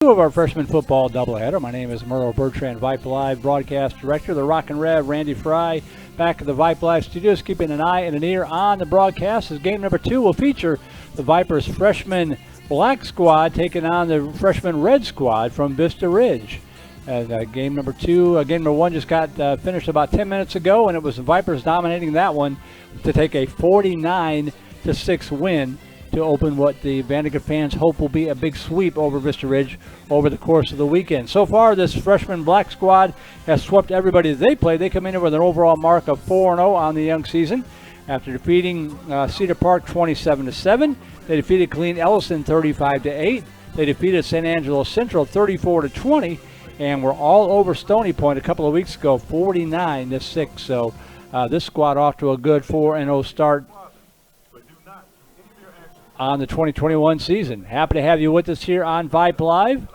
Of our freshman football doubleheader. My name is Merle Bertrand, Vype Live broadcast director. The Rock and Rev, Randy Fry, back at the Vype Live studios, keeping an eye and an ear on the broadcast. As game number 2 will feature the Vipers freshman black squad taking on the freshman red squad from Vista Ridge. And game number 1 just got finished about 10 minutes ago, and it was the Vipers dominating that one to take a 49-6 win to open what the VANDEGRIFT fans hope will be a big sweep over Vista Ridge over the course of the weekend. So far, this freshman black squad has swept everybody that they played. They come in with an overall mark of 4-0 on the young season. After defeating Cedar Park 27-7, they defeated Killeen Ellison 35-8. They defeated San Angelo Central 34-20, and were all over Stony Point a couple of weeks ago, 49-6. So this squad off to a good 4-0 start on the 2021 season. Happy to have you with us here on Vype Live.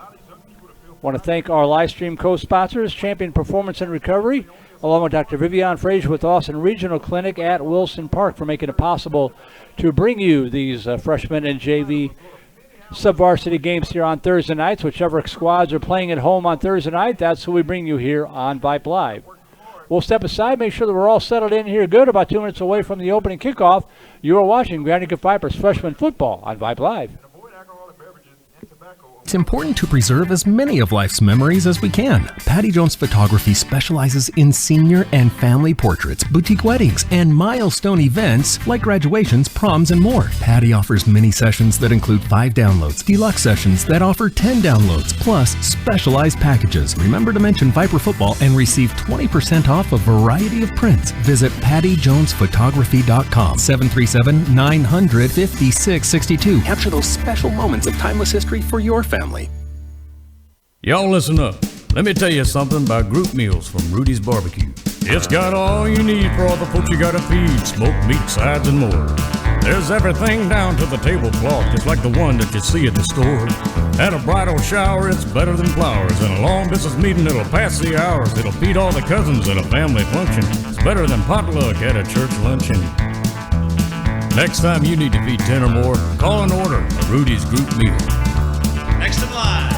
Want to thank our live stream co-sponsors, Champion Performance and Recovery, along with Dr. Vivian Frazier with Austin Regional Clinic at Wilson Park for making it possible to bring you these freshman and JV sub-varsity games here on Thursday nights. Whichever squads are playing at home on Thursday night, that's who we bring you here on Vype Live. We'll step aside, make sure that we're all settled in here good. About 2 minutes away from the opening kickoff, you are watching VANDEGRIFT Vipers freshman football on Vype Live. It's important to preserve as many of life's memories as we can. Patty Jones Photography specializes in senior and family portraits, boutique weddings, and milestone events like graduations, proms, and more. Patty offers mini sessions that include 5 downloads, deluxe sessions that offer 10 downloads, plus specialized packages. Remember to mention Viper Football and receive 20% off a variety of prints. Visit pattyjonesphotography.com, 737-900-5662. Capture those special moments of timeless history for your family. Y'all listen up. Let me tell you something about group meals from Rudy's Barbecue. It's got all you need for all the folks you gotta feed, smoked meat, sides, and more. There's everything down to the tablecloth, just like the one that you see at the store. At a bridal shower, it's better than flowers. In a long business meeting, it'll pass the hours. It'll feed all the cousins at a family function. It's better than potluck at a church luncheon. Next time you need to feed 10 or more, call and order a Rudy's group meal. Next in line.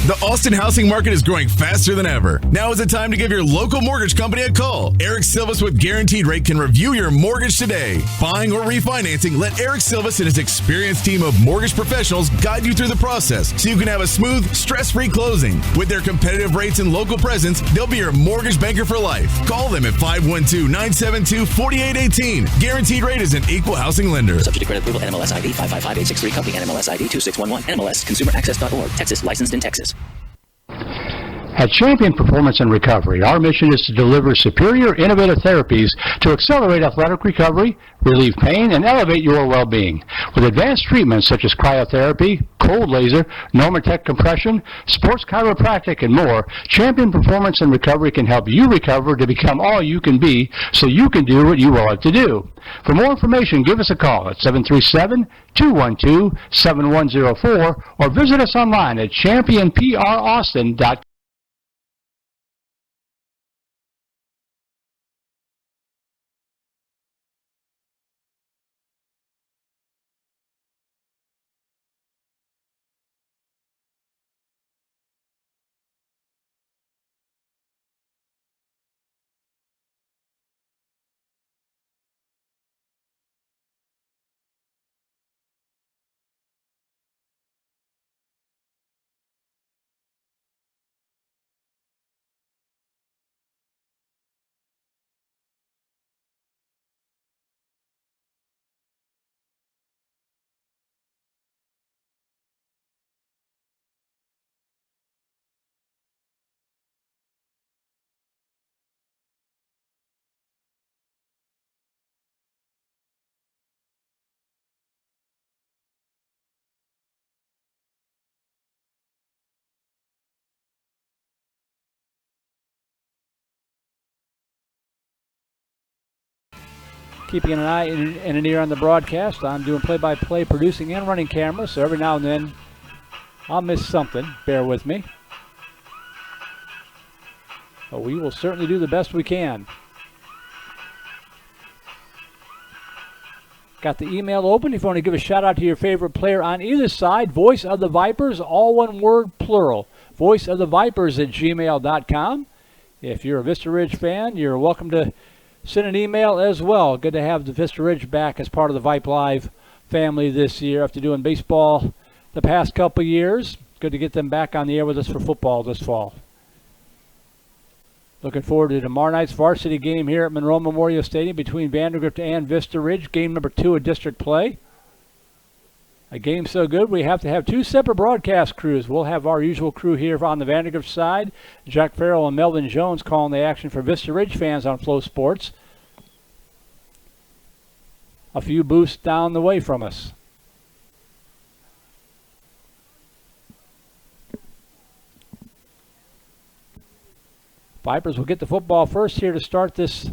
The Austin housing market is growing faster than ever. Now is the time to give your local mortgage company a call. Eric Silvas with Guaranteed Rate can review your mortgage today. Buying or refinancing, let Eric Silvas and his experienced team of mortgage professionals guide you through the process so you can have a smooth, stress-free closing. With their competitive rates and local presence, they'll be your mortgage banker for life. Call them at 512-972-4818. Guaranteed Rate is an equal housing lender. Subject to credit approval, NMLS ID 555863, company NMLS ID 2611, NMLS consumeraccess.org, Texas, licensed in Texas. At Champion Performance and Recovery, our mission is to deliver superior, innovative therapies to accelerate athletic recovery, relieve pain, and elevate your well-being. With advanced treatments such as cryotherapy, cold laser, Normatec compression, sports chiropractic, and more, Champion Performance and Recovery can help you recover to become all you can be so you can do what you love to do. For more information, give us a call at 737-212-7104 or visit us online at championpraustin.com. Keeping an eye and an ear on the broadcast. I'm doing play-by-play, producing and running cameras, so every now and then I'll miss something. Bear with me. But we will certainly do the best we can. Got the email open. If you want to give a shout out to your favorite player on either side, Voice of the Vipers, all one word, plural. Voice of the Vipers at gmail.com. If you're a Vista Ridge fan, you're welcome to send an email as well. Good to have the Vista Ridge back as part of the Vype Live family this year after doing baseball the past couple years. Good to get them back on the air with us for football this fall. Looking forward to tomorrow night's varsity game here at Monroe Memorial Stadium between Vandergrift and Vista Ridge. Game number 2 of district play. A game so good we have to have 2 separate broadcast crews. We'll have our usual crew here on the Vandergrift side. Jack Farrell and Melvin Jones calling the action for Vista Ridge fans on Flow Sports. A few booths down the way from us. Vipers will get the football first here to start this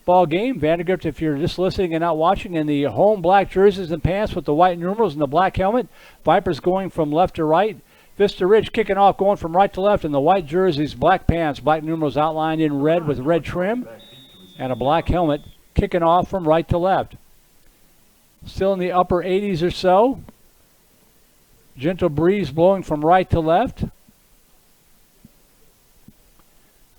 ball game. Vandergrift, if you're just listening and not watching, in the home black jerseys and pants with the white numerals and the black helmet. Vipers going from left to right. Vista Ridge kicking off, going from right to left in the white jerseys, black pants, black numerals outlined in red with red trim, and a black helmet kicking off from right to left. Still in the upper 80s or so. Gentle breeze blowing from right to left.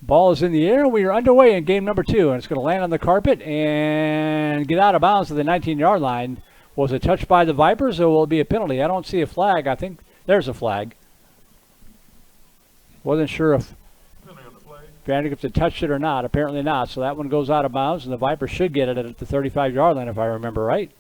Ball is in the air. We are underway in game number 2, and it's going to land on the carpet and get out of bounds to the 19-yard line. Was it touched by the Vipers, or will it be a penalty? I don't see a flag. I think there's a flag. Wasn't sure if Vandergrift had touched it or not. Apparently not. So that one goes out of bounds, and the Vipers should get it at the 35-yard line, if I remember right.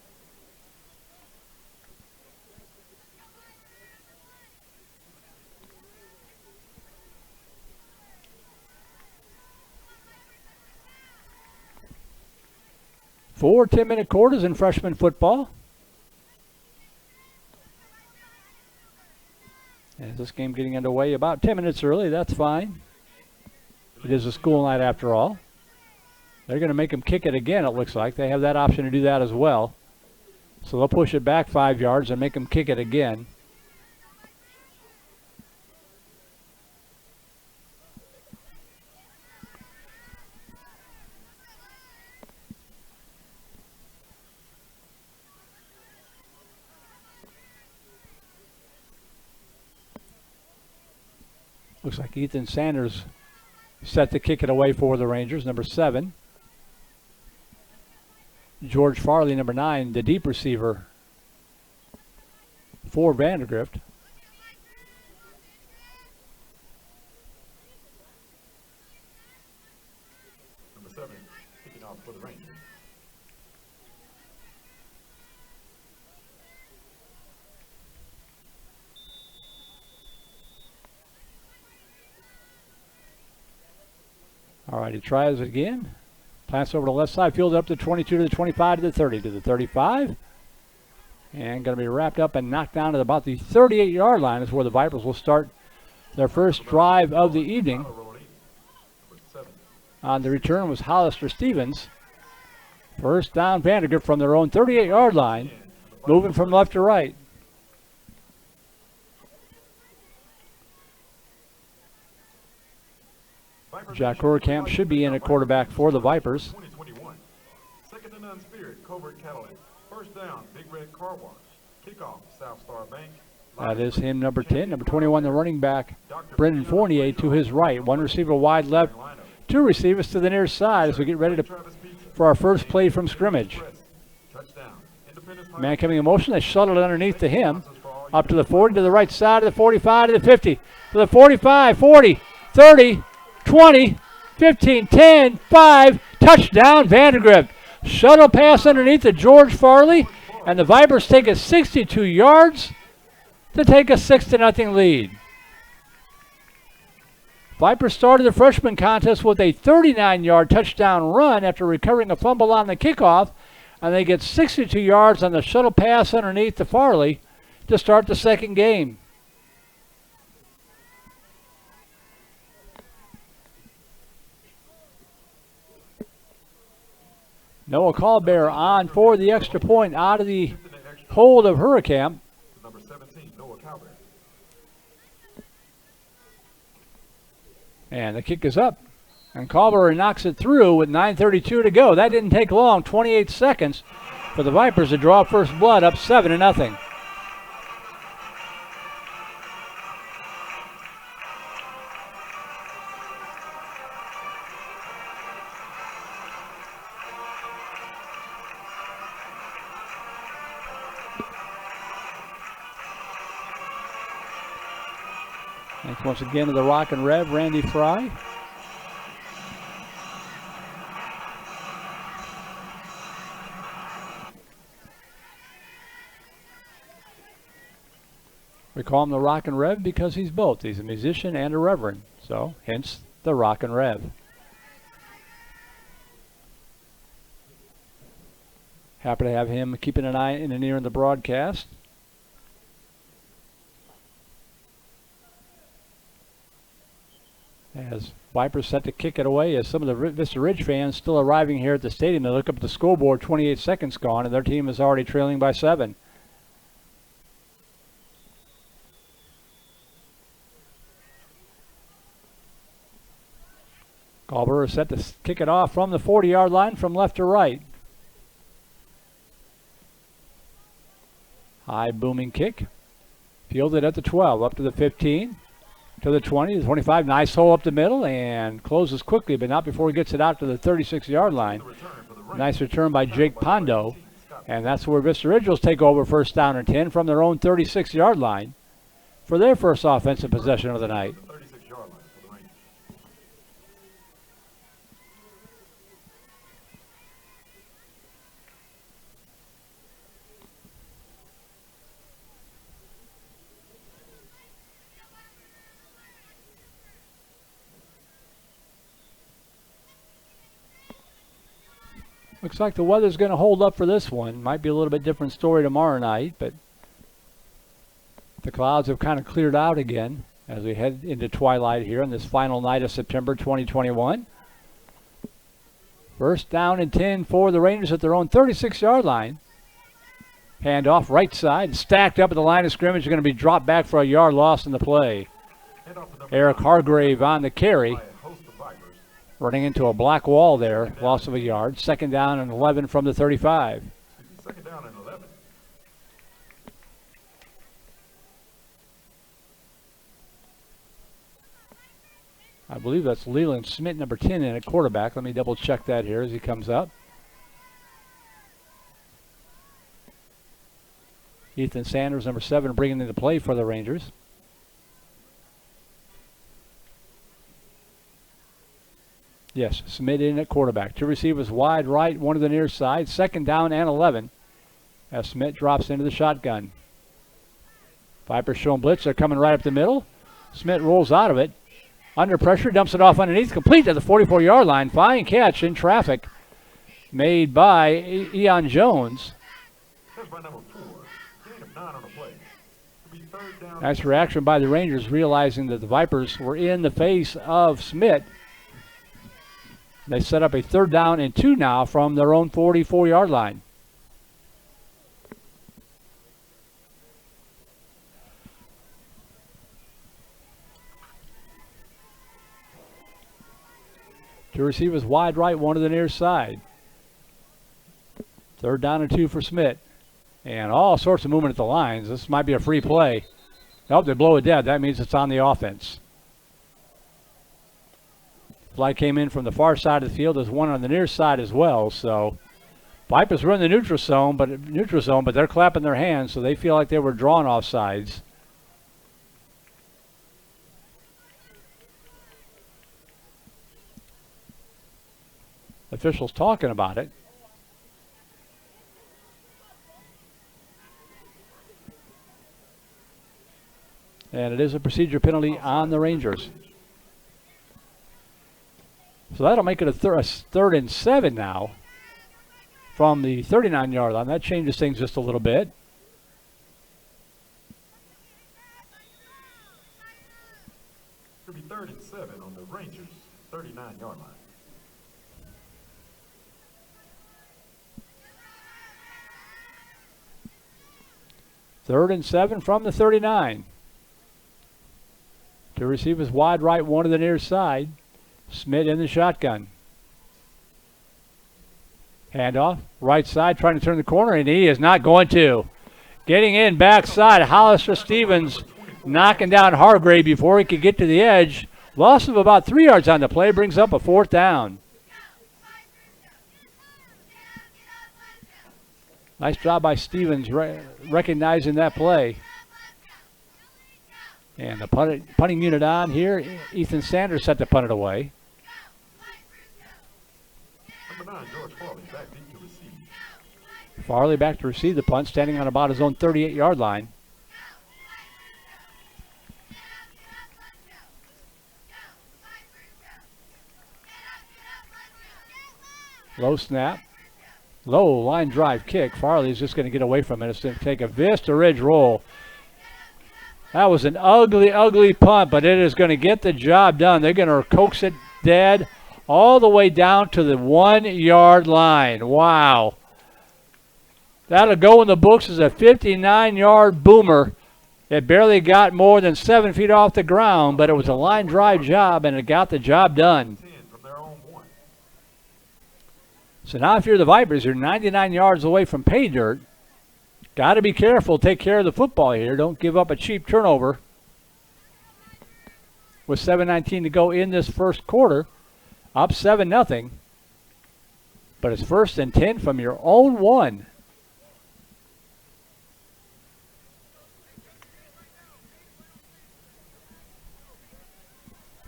Four 10-minute quarters in freshman football. And this game getting underway about 10 minutes early. That's fine. It is a school night after all. They're going to make them kick it again, it looks like. They have that option to do that as well. So they'll push it back 5 yards and make them kick it again. Looks like Ethan Sanders set to kick it away for the Rangers, number 7. George Farley, number 9, the deep receiver for Vandergrift. Number 7, kicking off for the Rangers. All right, he tries it again. Plants over the left side, field up to 22 to the 25 to the 30 to the 35. And going to be wrapped up and knocked down at about the 38-yard line is where the Vipers will start their first drive of the evening. On the return was Hollister Stevens. First down, Vandergrift from their own 38-yard line, moving from left to right. Jack Horkamp should be in at quarterback for the Vipers. 2021. Second and none Spirit, Covert Cadillac. First down, Big Red Car Wash. Kickoff, South Star Bank. That is him, number 10. Number 21, the running back, Brendan Fournier, to his right. One receiver wide left, 2 receivers to the near side as we get ready for our first play from scrimmage. Man coming in motion, they shuttled it underneath to him. Up to the 40, to the right side of the 45, to the 50, to the 45, 40, 30, 20, 15, 10, 5, touchdown Vandergrift. Shuttle pass underneath to George Farley, and the Vipers take it 62 yards to take a 6-0 lead. Vipers started the freshman contest with a 39-yard touchdown run after recovering a fumble on the kickoff, and they get 62 yards on the shuttle pass underneath to Farley to start the second game. Noah Callbear on for the extra point out of the hold of Hurricane. Number 17, Noah Cowber. And the kick is up. And Callbear knocks it through with 9:32 to go. That didn't take long, 28 seconds. for the Vipers to draw first blood, up 7-0. Thanks once again to the Rockin' Rev, Randy Fry. We call him the Rockin' Rev because he's both. He's a musician and a reverend, so hence the Rockin' Rev. Happy to have him keeping an eye and an ear in the broadcast. As Vipers set to kick it away, as some of the Vista Ridge fans still arriving here at the stadium, they look up at the scoreboard, 28 seconds gone, and their team is already trailing by 7. Galber is set to kick it off from the 40-yard line from left to right. High booming kick. Fielded at the 12, up to the 15. To the 20, the 25, nice hole up the middle and closes quickly, but not before he gets it out to the 36-yard line. Nice return by Jake Pondo, and that's where Vista Ridge will take over first down and 10 from their own 36-yard line for their first offensive possession of the night. Looks like the weather's going to hold up for this one. Might be a little bit different story tomorrow night, but the clouds have kind of cleared out again as we head into twilight here on this final night of September 2021. First down and 10 for the Rangers at their own 36-yard line. Handoff right side, stacked up at the line of scrimmage, going to be dropped back for a yard loss in the play. Eric Hargrave on the carry. Running into a black wall there, loss of a yard. Second down and 11 from the 35. Second down and 11. I believe that's Leland Smith, number 10, in at quarterback. Let me double check that here as he comes up. Ethan Sanders, number 7, bringing into play for the Rangers. Yes, Smith in at quarterback. Two receivers wide right, one to the near side. Second down and 11 as Smith drops into the shotgun. Vipers showing blitz. They're coming right up the middle. Smith rolls out of it. Under pressure, dumps it off underneath. Complete to the 44-yard line. Fine catch in traffic made by Eon Jones. That's by number 4. Gain of 9 on the play. It'll be third down. Nice reaction by the Rangers, realizing that the Vipers were in the face of Smith. They set up a third down and 2 now from their own 44-yard line. Two receivers wide right, one to the near side. Third down and 2 for Smith. And all sorts of movement at the lines. This might be a free play. Nope, they blow it dead. That means it's on the offense. Fly came in from the far side of the field. There's one on the near side as well. So Vipers were in the neutral zone, but they're clapping their hands, so they feel like they were drawn off sides. Officials talking about it. And it is a procedure penalty on the Rangers. So that'll make it a third and 7 now from the 39-yard line. That changes things just a little bit. It'll be third and 7 on the Rangers' 39-yard line. Third and 7 from the 39. Two receivers wide right, one to the near side. Smith in the shotgun. Handoff, right side, trying to turn the corner, and he is not going to. Getting in backside, Hollister Stevens knocking down Hargrave before he could get to the edge. Loss of about 3 yards on the play brings up a 4th down. Nice job by Stevens recognizing that play. And the punting unit on here. Ethan Sanders set to punt it away. Number 9, George Farley, back deep to receive. Farley back to receive the punt, standing on about his own 38-yard line. Low snap. Low line drive kick. Farley's just going to get away from it. It's going to take a Vista Ridge roll. That was an ugly, ugly punt, but it is going to get the job done. They're going to coax it dead all the way down to the 1-yard line. Wow. That'll go in the books as a 59-yard boomer. It barely got more than 7 feet off the ground, but it was a line drive job, and it got the job done. So now if you're the Vipers, you're 99 yards away from pay dirt. Got to be careful. Take care of the football here. Don't give up a cheap turnover. With 7:19 to go in this first quarter. Up 7-0. But it's 1st and 10 from your own 1.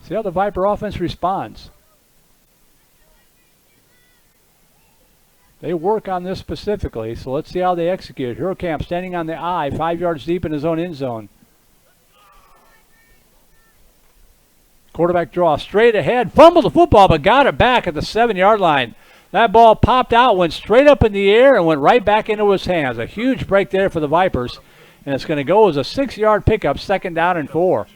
See how the Viper offense responds. They work on this specifically, so let's see how they execute. Hurricane standing on the I, 5 yards deep in his own end zone. Quarterback draw straight ahead, fumbled the football, but got it back at the 7-yard line. That ball popped out, went straight up in the air, and went right back into his hands. A huge break there for the Vipers, and it's going to go as a 6-yard pickup, 2nd down and 4.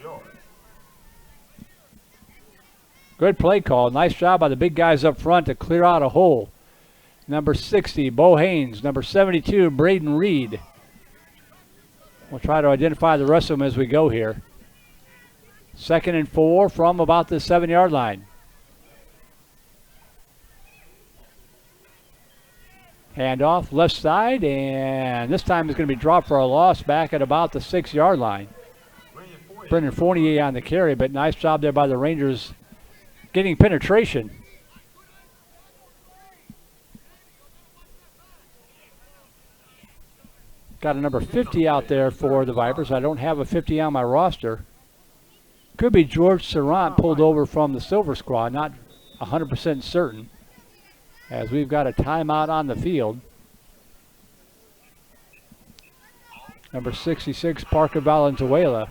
Good play call. Nice job by the big guys up front to clear out a hole. Number 60, Bo Haynes. Number 72, Braden Reed. We'll try to identify the rest of them as we go here. 2nd and 4 from about the 7-yard line. Handoff, left side, and this time it's going to be dropped for a loss back at about the 6-yard line. Brendan Fournier on the carry, but nice job there by the Rangers getting penetration. Got a number 50 out there for the Vipers. I don't have a 50 on my roster. Could be George Serrant pulled over from the Silver Squad. Not 100% certain, as we've got a timeout on the field. Number 66, Parker Valenzuela,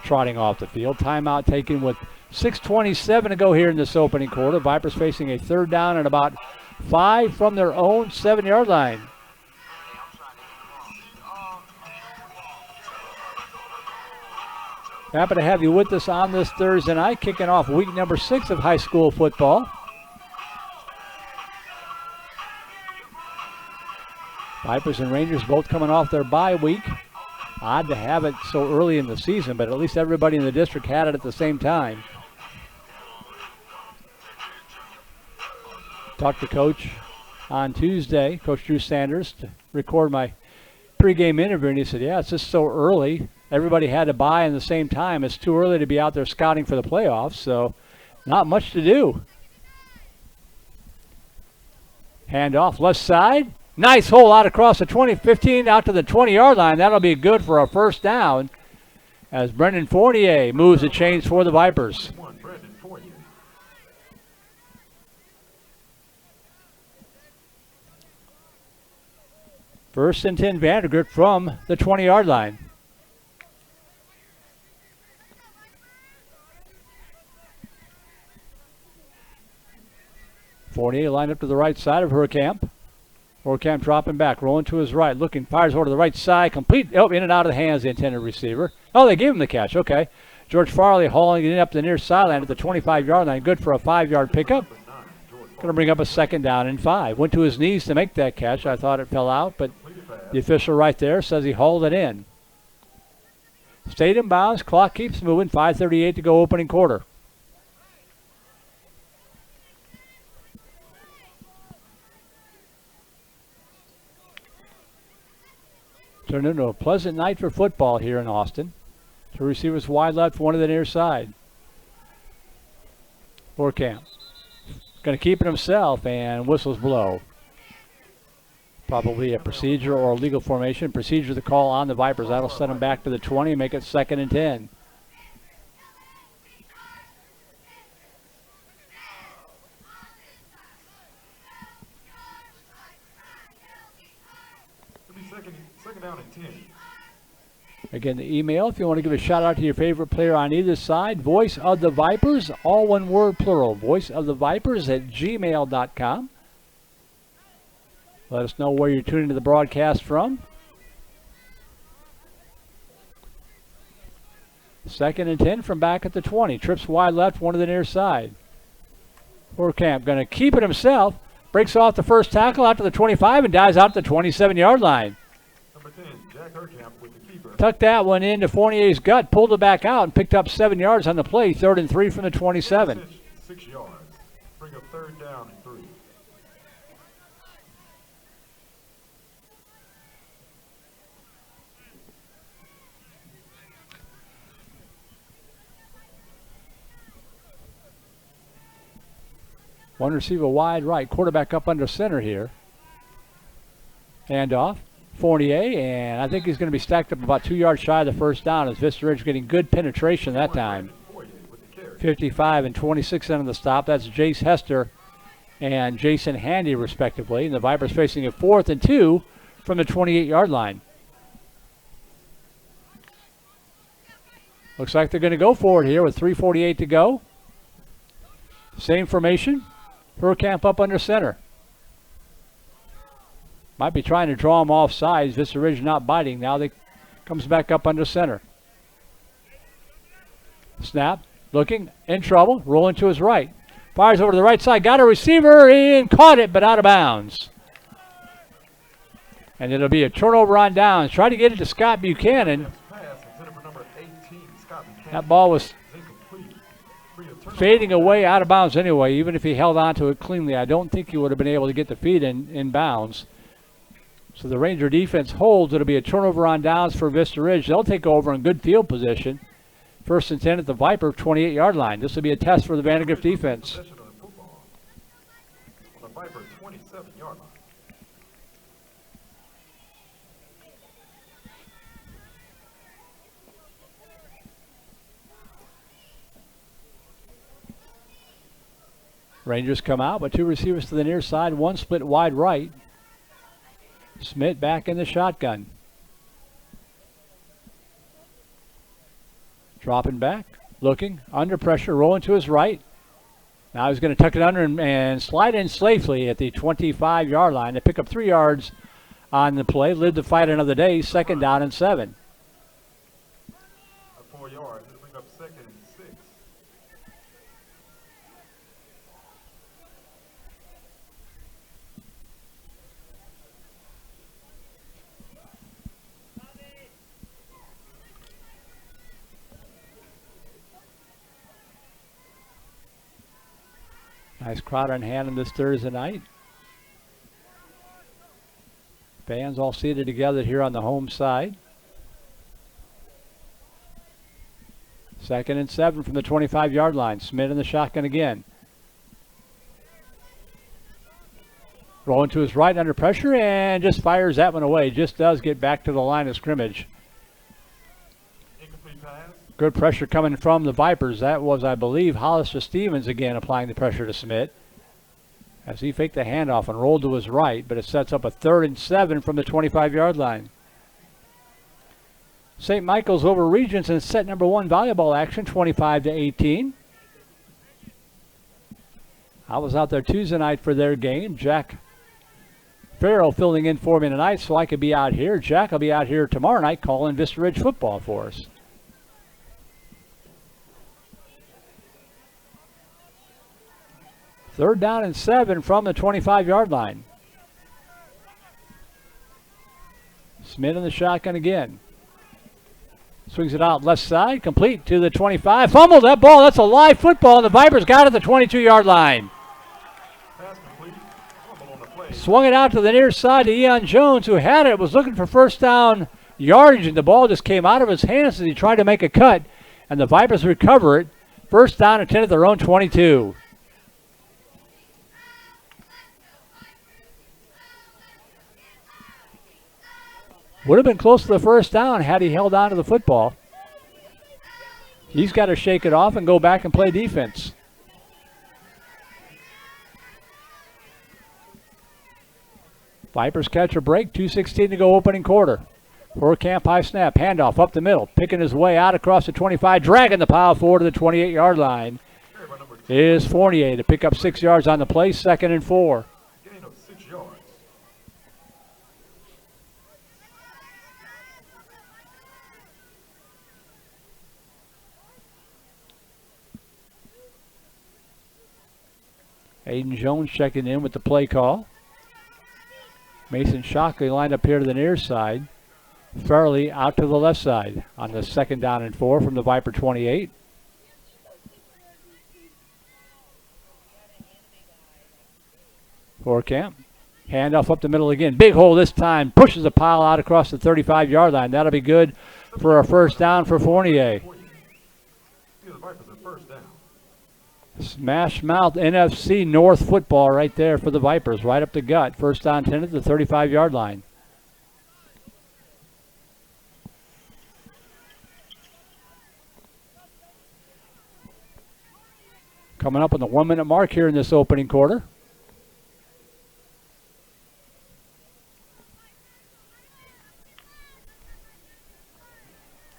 trotting off the field. Timeout taken with 6:27 to go here in this opening quarter. Vipers facing a 3rd down and about 5 from their own 7-yard line. Happy to have you with us on this Thursday night, kicking off week number 6 of high school football. Vipers and Rangers both coming off their bye week. Odd to have it so early in the season, but at least everybody in the district had it at the same time. Talked to Coach on Tuesday, Coach Drew Sanders, to record my pregame interview, and he said, yeah, it's just so early. Everybody had to bye in the same time. It's too early to be out there scouting for the playoffs, so not much to do. Handoff left side. Nice hole out across the 15 out to the 20-yard line. That'll be good for a 1st down as Brendan Fournier moves the chains for the Vipers. 1st and 10, Vandegrift from the 20-yard line. Fournier lined up to the right side of Hurricamp. Hurricamp dropping back, rolling to his right, looking, fires over to the right side, complete, in and out of the hands of the intended receiver. Oh, they gave him the catch, okay. George Farley hauling it up the near sideline at the 25-yard line, good for a 5-yard pickup. Going to bring up a 2nd down and 5. Went to his knees to make that catch. I thought it fell out, but the official right there says he hauled it in. Stayed in bounds, clock keeps moving, 5:38 to go opening quarter. Turned into a pleasant night for football here in Austin. Two receivers wide left, one to the near side. Camp. Going to keep it himself, and whistles blow. Probably a procedure or a legal formation. Procedure the call on the Vipers. That'll set them back to the 20 and make it 2nd and 10. It'll be second down and 10. Again, the email, if you want to give a shout out to your favorite player on either side, Voice of the Vipers, all one word plural, voiceofthevipers@gmail.com. Let us know where you're tuning to the broadcast from. 2nd and 10 from back at the 20. Trips wide left, one to the near side. Camp going to keep it himself. Breaks off the first tackle out to the 25 and dives out to the 27-yard line. Number 10, Jack Herkamp with the keeper. Tucked that one into Fournier's gut, pulled it back out, and picked up 7 yards on the play. 3rd and 3 from the 27. 6 yards. Bring up 3rd down and 3. One receiver wide right, quarterback up under center here. Handoff, Fournier, and I think he's going to be stacked up about 2 yards shy of the first down as Vista Ridge getting good penetration that time. 55 and 26 on the stop. That's Jace Hester and Jason Handy respectively. And the Vipers facing a 4th and 2 from the 28-yard line. Looks like they're going to go for it here with 3:48 to go. Same formation. Camp up under center. Might be trying to draw him off sides. Vista Ridge not biting. Now they comes back up under center. Snap. Looking. In trouble. Rolling to his right. Fires over to the right side. Got a receiver and caught it, but out of bounds. And it'll be a turnover on downs. Try to get it to Scott Buchanan. That ball was fading away out of bounds anyway. Even if he held on to it cleanly, I don't think he would have been able to get the feet in bounds. So the Ranger defense holds. It'll be a turnover on downs for Vista Ridge. They'll take over in good field position. 1st and 10 at the Viper 28-yard line. This will be a test for the VandeGrift defense. On the Viper 27-yard line. Rangers come out, but 2 receivers to the near side, 1 split wide right. Smith back in the shotgun. Dropping back, looking, under pressure, rolling to his right. Now he's going to tuck it under and slide in safely at the 25-yard line to pick up 3 yards on the play. Live to fight another day, 2nd down and 7. 4 yards. It'll bring up 2nd and 6. Nice crowd on hand on this Thursday night. Fans all seated together here on the home side. 2nd and 7 from the 25-yard line. Smith in the shotgun again. Rolling to his right under pressure and just fires that one away. Just does get back to the line of scrimmage. Incomplete pass. Good pressure coming from the Vipers. That was, I believe, Hollister Stevens again applying the pressure to Smith as he faked the handoff and rolled to his right, but it sets up a 3rd and 7 from the 25-yard line. St. Michael's over Regents in set number 1 volleyball action, 25-18. I was out there Tuesday night for their game. Jack Farrell filling in for me tonight so I could be out here. Jack will be out here tomorrow night calling Vista Ridge football for us. Third down and 7 from the 25-yard line. Smith in the shotgun again. Swings it out left side, complete to the 25. Fumbled that ball. That's a live football, and the Vipers got it at the 22-yard line. Pass complete. Fumble on the play. Swung it out to the near side to Eon Jones, who had it, was looking for first down yardage, and the ball just came out of his hands as he tried to make a cut, and the Vipers recover it. First down and 10 at their own 22. Would have been close to the first down had he held on to the football. He's got to shake it off and go back and play defense. Vipers catch a break, 2:16 to go opening quarter. Camp high snap, handoff up the middle, picking his way out across the 25, dragging the pile forward to the 28-yard line. Is Fournier to pick up 6 yards on the play, 2nd and 4. Gain of 6 yards. Aiden Jones checking in with the play call. Mason Shockley lined up here to the near side. Farley out to the left side on the 2nd down and 4 from the Viper 28. Camp. Handoff up the middle again. Big hole this time. Pushes the pile out across the 35-yard line. That'll be good for a first down for Fournier. Smash mouth NFC North football right there for the Vipers. Right up the gut. First down 10 at the 35-yard line. Coming up on the 1-minute mark here in this opening quarter.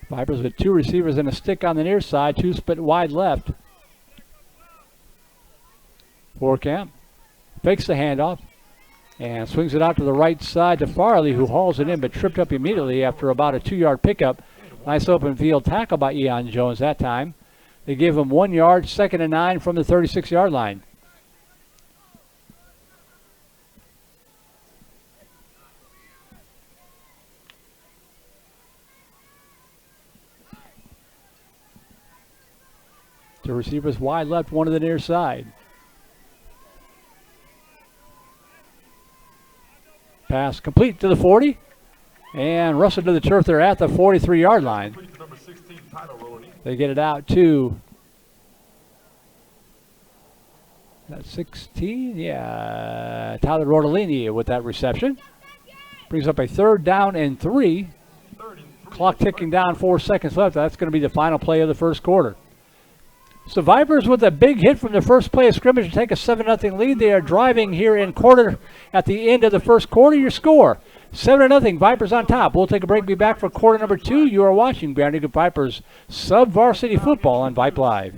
Vipers with 2 receivers and a stick on the near side, 2 split wide left. Camp fakes the handoff and swings it out to the right side to Farley, who hauls it in but tripped up immediately after about a 2-yard pickup. Nice open field tackle by Eon Jones that time. They give him 1 yard, 2nd and 9 from the 36-yard line. The receivers wide left, one to the near side. Pass complete to the 40. And Russell to the turf there at the 43-yard line. They get it out to that 16. Yeah, Tyler Rodolini with that reception. Brings up a 3rd down and 3. Clock ticking down, 4 seconds left. That's going to be the final play of the first quarter. So Vipers with a big hit from the first play of scrimmage to take a 7-0 lead. They are driving here in quarter at the end of the first quarter. Your score, 7-0, Vipers on top. We'll take a break, be back for quarter number 2. You are watching Grand Eagle Vipers Sub-Varsity Football on Vype Live.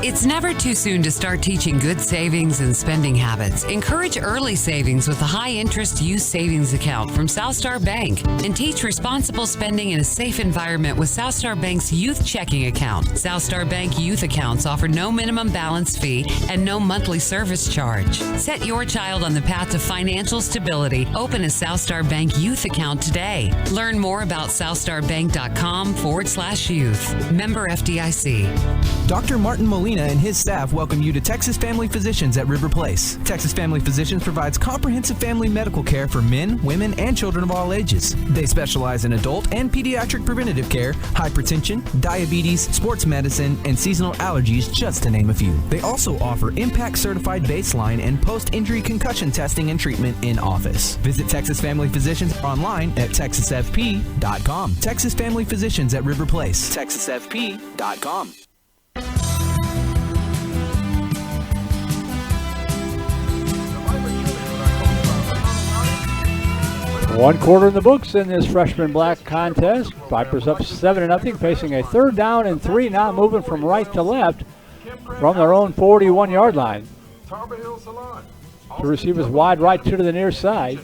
It's never too soon to start teaching good savings and spending habits. Encourage early savings with a high-interest youth savings account from Southstar Bank and teach responsible spending in a safe environment with Southstar Bank's youth checking account. Southstar Bank youth accounts offer no minimum balance fee and no monthly service charge. Set your child on the path to financial stability. Open a Southstar Bank youth account today. Learn more about southstarbank.com/youth. Member FDIC. Dr. Martin Molina and his staff welcome you to Texas Family Physicians at River Place. Texas Family Physicians provides comprehensive family medical care for men, women, and children of all ages. They specialize in adult and pediatric preventative care, hypertension, diabetes, sports medicine, and seasonal allergies, just to name a few. They also offer Impact Certified baseline and post-injury concussion testing and treatment in office. Visit Texas Family Physicians online at texasfp.com. Texas Family Physicians at River Place. texasfp.com. One quarter in the books in this freshman black contest. Vipers up 7-0, facing a 3rd down and 3 now, moving from right to left from their own 41-yard line. Two receivers wide right, 2 to the near side.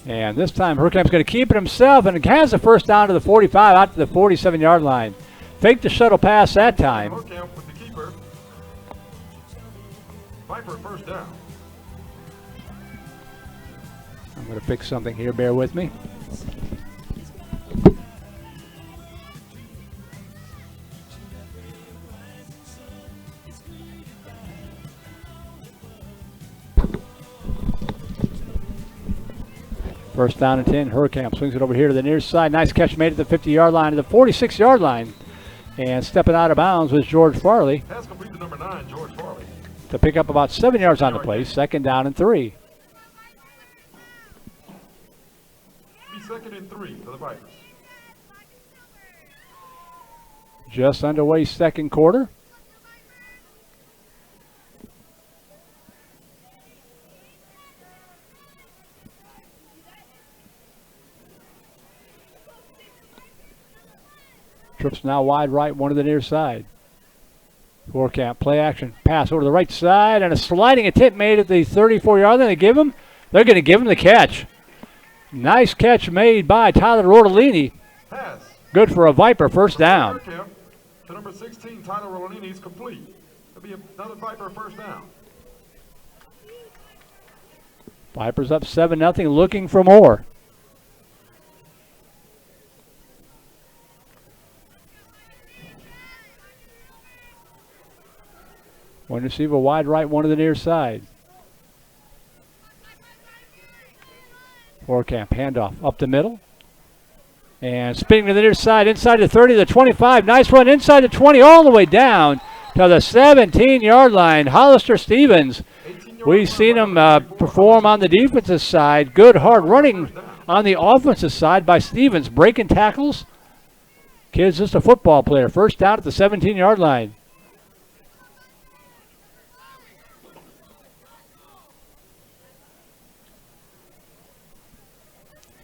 And this time Herkamp's going to keep it himself and has the first down to the 45, out to the 47-yard line. Fake the shuttle pass that time. Viper first down. I'm going to fix something here, bear with me. First down and 10. Hurricane swings it over here to the near side. Nice catch made at the 50-yard line, to the 46-yard line. And stepping out of bounds was George Farley. Pass complete to number 9, George Farley. To pick up about 7 yards on the play. Second down and 3. Be second and 3 for the Vipers. Just underway second quarter. Trips now wide right, one to the near side. Four-camp play action pass over to the right side, and a sliding attempt made at the 34-yard line. They're going to give him the catch. Nice catch made by Tyler Rodolini. Pass. Good for a Viper first down. To number 16, Tyler Rodolini is complete. It'll be another Viper first down. Vipers up 7-0, looking for more. One receiver wide right, one to the near side. Four-camp handoff up the middle. And spinning to the near side, inside the 30, the 25. Nice run inside the 20, all the way down to the 17-yard line. Hollister Stevens. We've seen him perform on the defensive side. Good hard running on the offensive side by Stevens. Breaking tackles. Kid's just a football player. First down at the 17-yard line.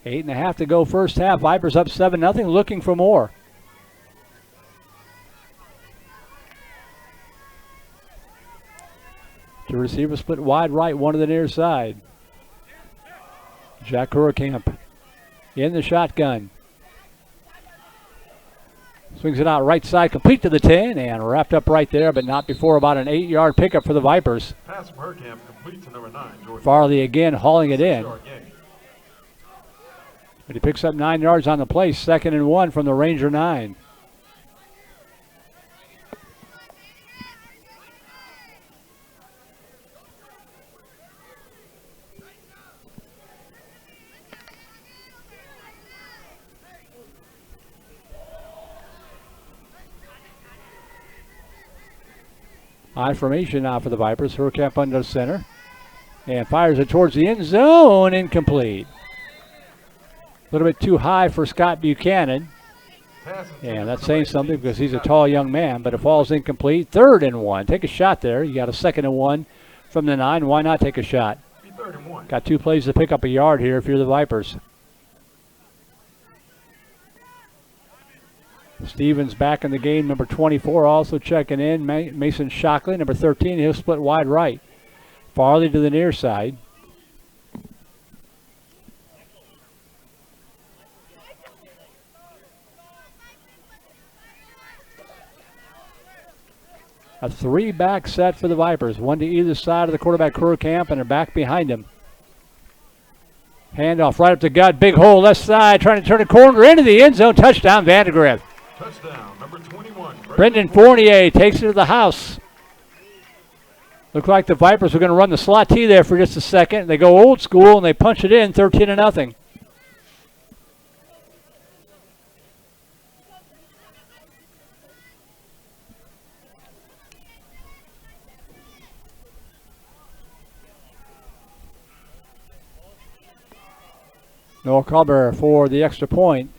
Eight and a half to go first half. Vipers up 7-0, looking for more. Two receivers split wide right, one to the near side. Jack Hurricamp in the shotgun. Swings it out right side, complete to the 10, and wrapped up right there, but not before about an 8-yard pickup for the Vipers. Pass from Hurricamp complete to number 9, George Farley again hauling it in. But he picks up 9 yards on the play, 2nd and 1 from the Ranger 9. High formation now for the Vipers. Hurricamp under center. And fires it towards the end zone. Incomplete. A little bit too high for Scott Buchanan. And that's saying something because he's a tall young man, but it falls incomplete. 3rd and 1. Take a shot there. You got a 2nd and 1 from the 9. Why not take a shot? Got 2 plays to pick up a yard here if you're the Vipers. Stevens back in the game, number 24, also checking in. Mason Shockley, number 13, he'll split wide right. Farley to the near side. A 3-back set for the Vipers. One to either side of the quarterback Hurricamp and a back behind him. Handoff right up the gut. Big hole left side. Trying to turn a corner into the end zone. Touchdown, VANDEGRIFT. Touchdown, number 21. Brendan Fournier takes it to the house. Looked like the Vipers were going to run the slot T there for just a second. They go old school and they punch it in 13-0. Noah Culber for the extra point.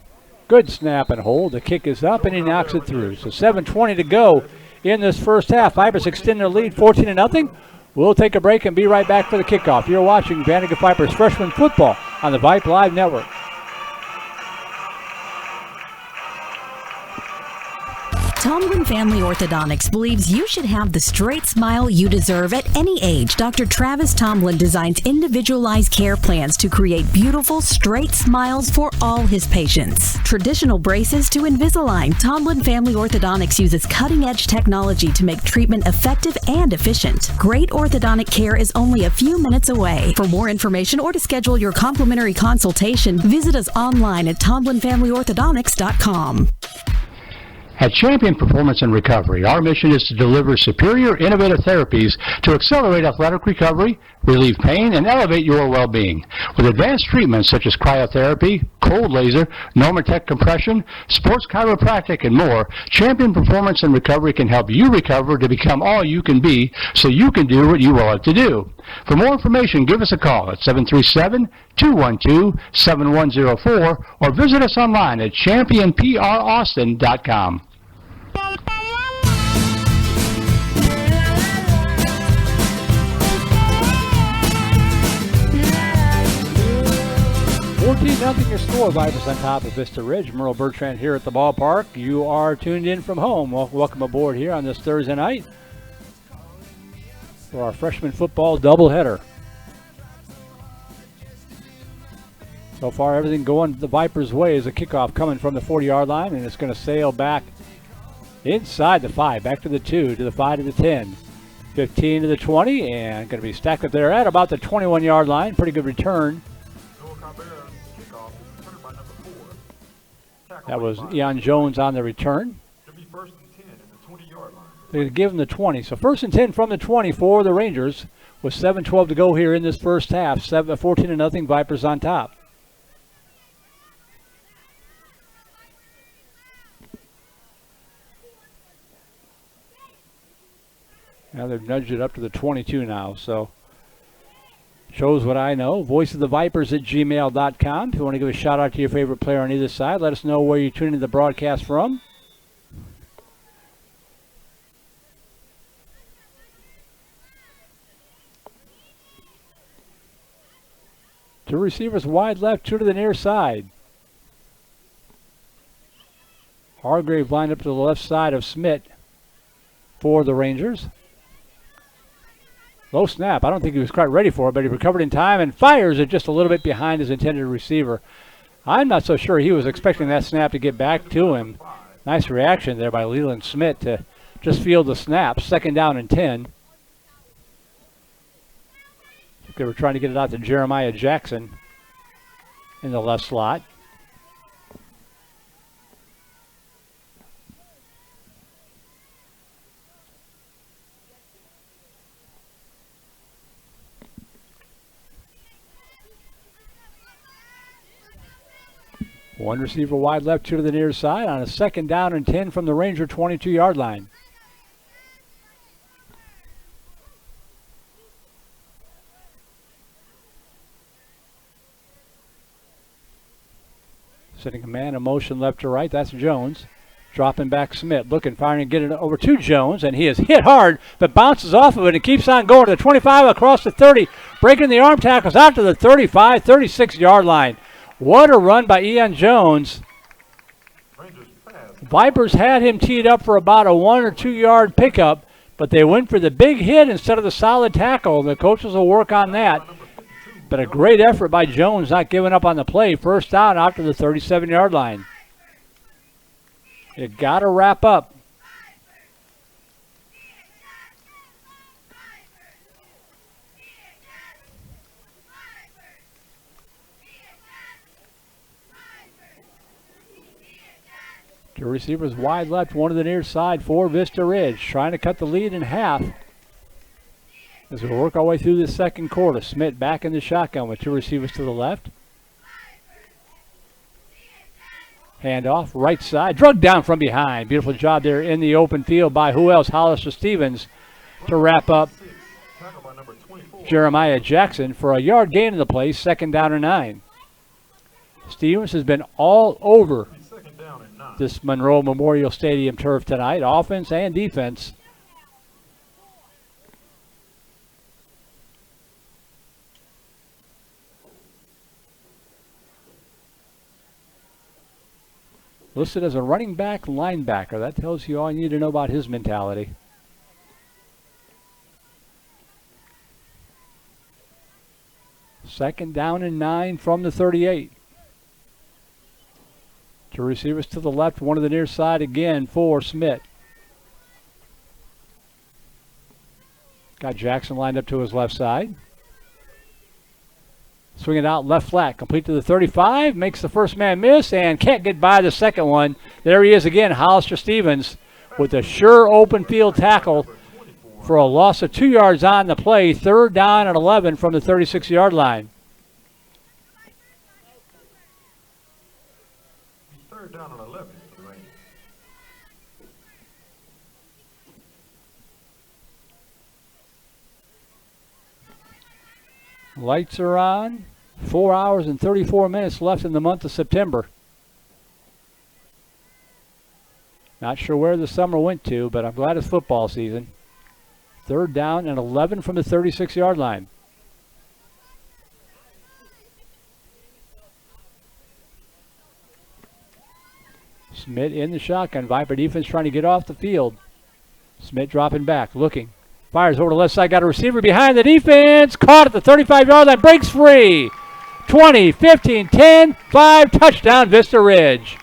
Good snap and hold. The kick is up and he knocks it through. So 7:20 to go in this first half. Vipers extend their lead 14-0. We'll take a break and be right back for the kickoff. You're watching Vandegrift Vipers freshman football on the Vype Live Network. Tomlin Family Orthodontics believes you should have the straight smile you deserve at any age. Dr. Travis Tomlin designs individualized care plans to create beautiful, straight smiles for all his patients. Traditional braces to Invisalign, Tomlin Family Orthodontics uses cutting-edge technology to make treatment effective and efficient. Great orthodontic care is only a few minutes away. For more information or to schedule your complimentary consultation, visit us online at TomlinFamilyOrthodontics.com. At Champion Performance and Recovery, our mission is to deliver superior, innovative therapies to accelerate athletic recovery, relieve pain, and elevate your well-being. With advanced treatments such as cryotherapy, cold laser, Normatec compression, sports chiropractic, and more, Champion Performance and Recovery can help you recover to become all you can be so you can do what you love to do. For more information, give us a call at 737-212-7104 or visit us online at championpraustin.com. 14-0 your score. Vipers on top of Vista Ridge. Merle Bertrand here at the ballpark. You are tuned in from home. Welcome aboard here on this Thursday night for our freshman football doubleheader. So far, everything going the Vipers' way is a kickoff coming from the 40-yard line, and it's going to sail back inside the 5, back to the 2, to the 5, to the 10, 15 to the 20, and going to be stacked up there at about the 21-yard line. Pretty good return. That was Ian Jones on the return. They're going to give him the 20. So 1st and 10 from the 20 for the Rangers with 7:12 to go here in this first half. 14-0 Vipers on top. Now they've nudged it up to the 22 now. So shows what I know. voiceofthevipers@gmail.com. If you want to give a shout out to your favorite player on either side, let us know where you're tuning the broadcast from. Two receivers wide left, 2 to the near side. Hargrave lined up to the left side of Smith for the Rangers. Low snap. I don't think he was quite ready for it, but he recovered in time and fires it just a little bit behind his intended receiver. I'm not so sure he was expecting that snap to get back to him. Nice reaction there by Leland Smith to just field the snap. 2nd down and 10. They were trying to get it out to Jeremiah Jackson in the left slot. One receiver wide left, 2 to the near side on a 2nd down and 10 from the Ranger 22-yard line. Setting a man in motion left to right. That's Jones. Dropping back Smith. Looking, firing, and getting it over to Jones. And he is hit hard, but bounces off of it and keeps on going to the 25, across the 30. Breaking the arm tackles out to the 35, 36-yard line. What a run by Ian Jones. Vipers had him teed up for about a 1 or 2 yard pickup, but they went for the big hit instead of the solid tackle. The coaches will work on that. But a great effort by Jones, not giving up on the play. 1st down out to the 37-yard line. You got to wrap up. Two receivers wide left, 1 to the near side for Vista Ridge. Trying to cut the lead in half as we work our way through the 2nd quarter. Smith back in the shotgun with 2 receivers to the left. Handoff, right side, drugged down from behind. Beautiful job there in the open field by who else? Hollister Stevens to wrap up Jeremiah Jackson for a yard gain in the play. 2nd down and 9. Stevens has been all over this Monroe Memorial Stadium turf tonight, offense and defense. Listed as a running back linebacker. That tells you all you need to know about his mentality. Second down and 9 from the 38. Two receivers to the left, 1 to the near side again for Smith. Got Jackson lined up to his left side. Swing it out left flat, complete to the 35, makes the first man miss, and can't get by the second one. There he is again, Hollister Stevens, with a sure open field tackle for a loss of 2 yards on the play. 3rd down and 11 from the 36-yard line. Third down and 11 for the Rangers. Lights are on. 4 hours and 34 minutes left in the month of September. Not sure where the summer went to, but I'm glad it's football season. 3rd down and 11 from the 36-yard line. Smith in the shotgun. Viper defense trying to get off the field. Smith dropping back, looking. Fires over the left side, got a receiver behind the defense. Caught at the 35-yard line, breaks free. 20, 15, 10, 5, touchdown Vista Ridge.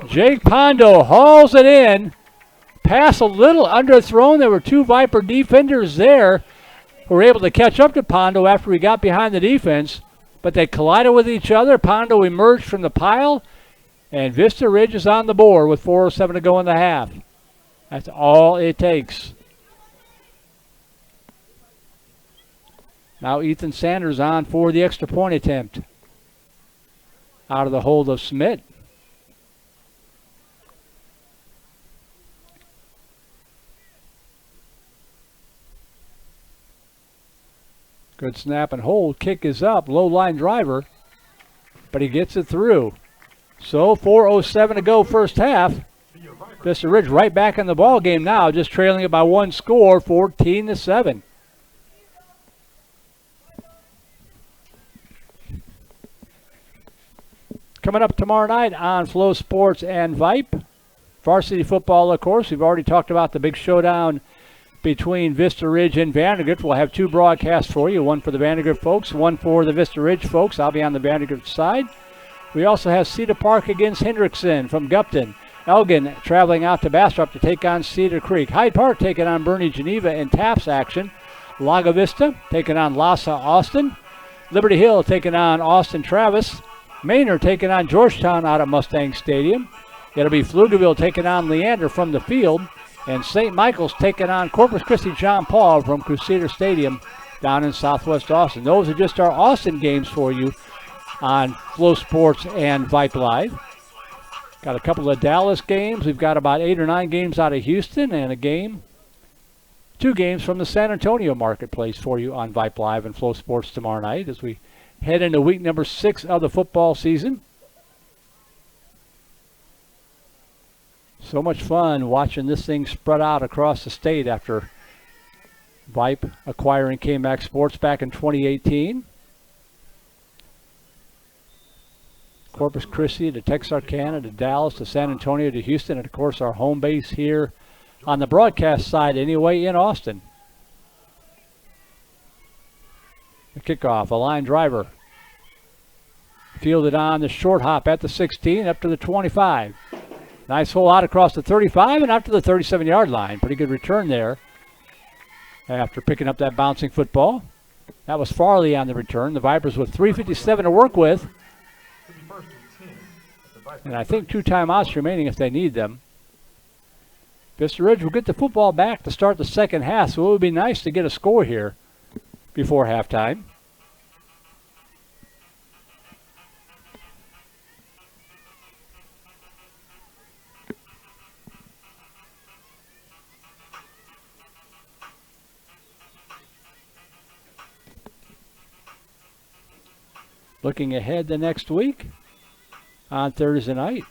Jake Pondo hauls it in. Pass a little underthrown. There were 2 Viper defenders there who were able to catch up to Pondo after he got behind the defense. But they collided with each other. Pondo emerged from the pile. And Vista Ridge is on the board with 4:07 to go in the half. That's all it takes. Now Ethan Sanders on for the extra point attempt. Out of the hold of Smith. Good snap and hold. Kick is up. Low line driver. But he gets it through. So 4:07 to go first half. Vista Ridge right back in the ball game now, just trailing it by 1 score, 14-7. Coming up tomorrow night on Flow Sports and Vype. Varsity football, of course. We've already talked about the big showdown between Vista Ridge and Vandergrift. We'll have 2 broadcasts for you, one for the Vandergrift folks, one for the Vista Ridge folks. I'll be on the Vandergrift side. We also have Cedar Park against Hendrickson from Gupton. Elgin traveling out to Bastrop to take on Cedar Creek. Hyde Park taking on Bernie Geneva in TAPS action. Laga Vista taking on Lhasa Austin. Liberty Hill taking on Austin Travis. Maynard taking on Georgetown out at Mustang Stadium. It'll be Pflugerville taking on Leander from the field. And St. Michael's taking on Corpus Christi John Paul from Crusader Stadium down in southwest Austin. Those are just our Austin games for you on Flow Sports and Vype Live. Got a couple of Dallas games. We've got about 8 or 9 games out of Houston and 2 games from the San Antonio marketplace for you on Vype Live and Flow Sports tomorrow night as we head into week number 6 of the football season. So much fun watching this thing spread out across the state after Vype acquiring K-Max Sports back in 2018. Corpus Christi to Texarkana to Dallas to San Antonio to Houston, and of course our home base here on the broadcast side anyway in Austin. The kickoff, a line driver. Fielded on the short hop at the 16 up to the 25. Nice hole out across the 35 and out to the 37-yard line. Pretty good return there after picking up that bouncing football. That was Farley on the return. The Vipers with 3:57 to work with. And I think 2 timeouts remaining if they need them. Vista Ridge will get the football back to start the second half, so it would be nice to get a score here before halftime. Looking ahead the next week on Thursday night.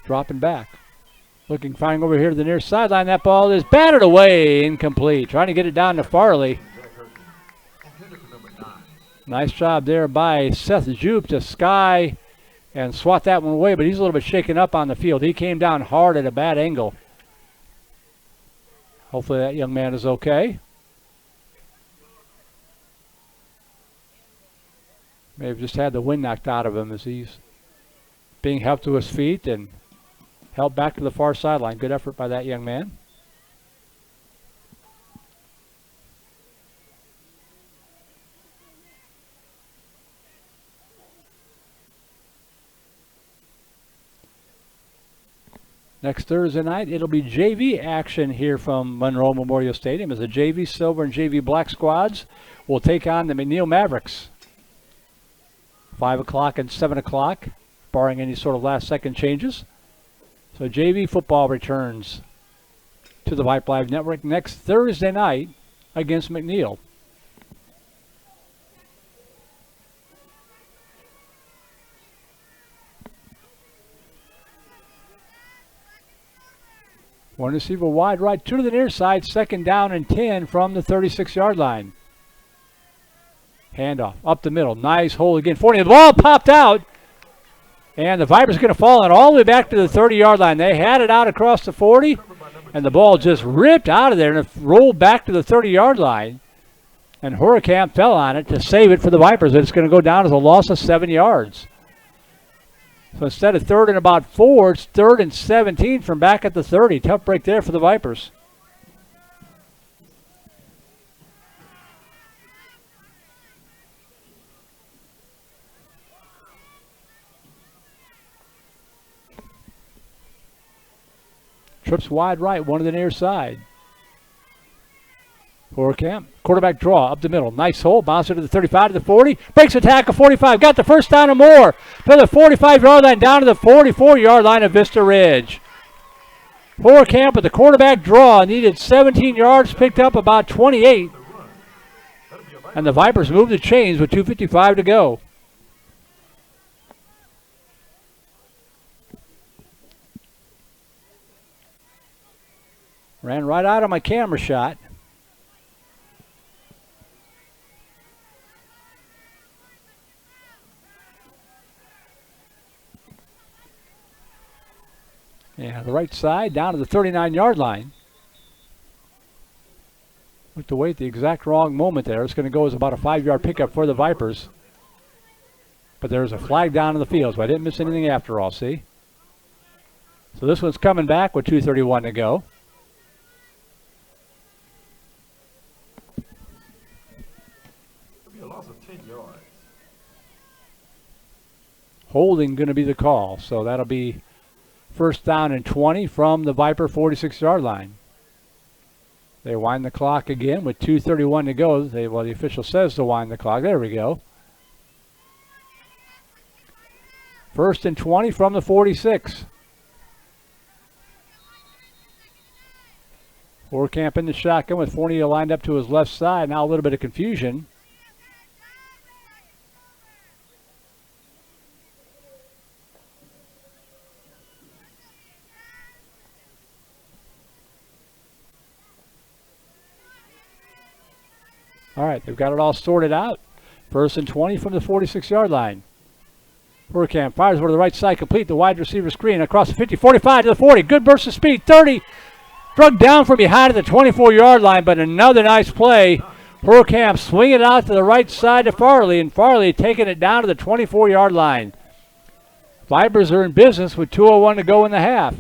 Dropping back. Looking, finding over here to the near sideline. That ball is batted away, incomplete. Trying to get it down to Farley. Nice job there by Seth Jupe to sky and swat that one away, but he's a little bit shaken up on the field. He came down hard at a bad angle. Hopefully that young man is okay. May have just had the wind knocked out of him as he's being helped to his feet and held back to the far sideline. Good effort by that young man. Next Thursday night, it'll be JV action here from Monroe Memorial Stadium as the JV Silver and JV Black squads will take on the McNeil Mavericks. 5 o'clock and 7 o'clock, barring any sort of last-second changes. So JV football returns to the Vype Live Network next Thursday night against McNeil. One receiver wide right, 2 to the near side, 2nd down and 10 from the 36-yard line. Handoff up the middle, nice hole again. 40, the ball popped out, and the Vipers are going to fall in all the way back to the 30-yard line. They had it out across the 40, and the ball just ripped out of there and it rolled back to the 30-yard line. And Hurricane fell on it to save it for the Vipers. It's going to go down as a loss of 7 yards. So instead of 3rd and about 4, it's 3rd and 17 from back at the 30. Tough break there for the Vipers. Trips wide right, 1 to the near side. Hurricane, quarterback draw up the middle. Nice hole, bouncer to the 35 to the 40. Breaks a tackle, 45. Got the first down and more. To the 45-yard line, down to the 44-yard line of Vista Ridge. Hurricane with the quarterback draw. Needed 17 yards, picked up about 28. And the Vipers move the chains with 2:55 to go. Ran right out of my camera shot. Yeah, the right side down to the 39-yard line. Looked away at the exact wrong moment there. It's going to go as about a 5-yard pickup for the Vipers. But there's a flag down in the field, so I didn't miss anything after all, see? So this one's coming back with 2:31 to go. A loss of 10 yards. Holding going to be the call, so that'll be 1st down and 20 from the Viper 46-yard line. They wind the clock again with 2:31 to go. The official says to wind the clock. There we go. 1st and 20 from the 46. Camp in the shotgun with Fournier lined up to his left side. Now a little bit of confusion. All right, they've got it all sorted out. 1st and 20 from the 46-yard line. Hurricane fires over to the right side, complete the wide receiver screen across the 50, 45 to the 40. Good burst of speed, 30. Drug down from behind at the 24-yard line, but another nice play. Hurricane swinging it out to the right side to Farley, and Farley taking it down to the 24-yard line. Vipers are in business with 2:01 to go in the half.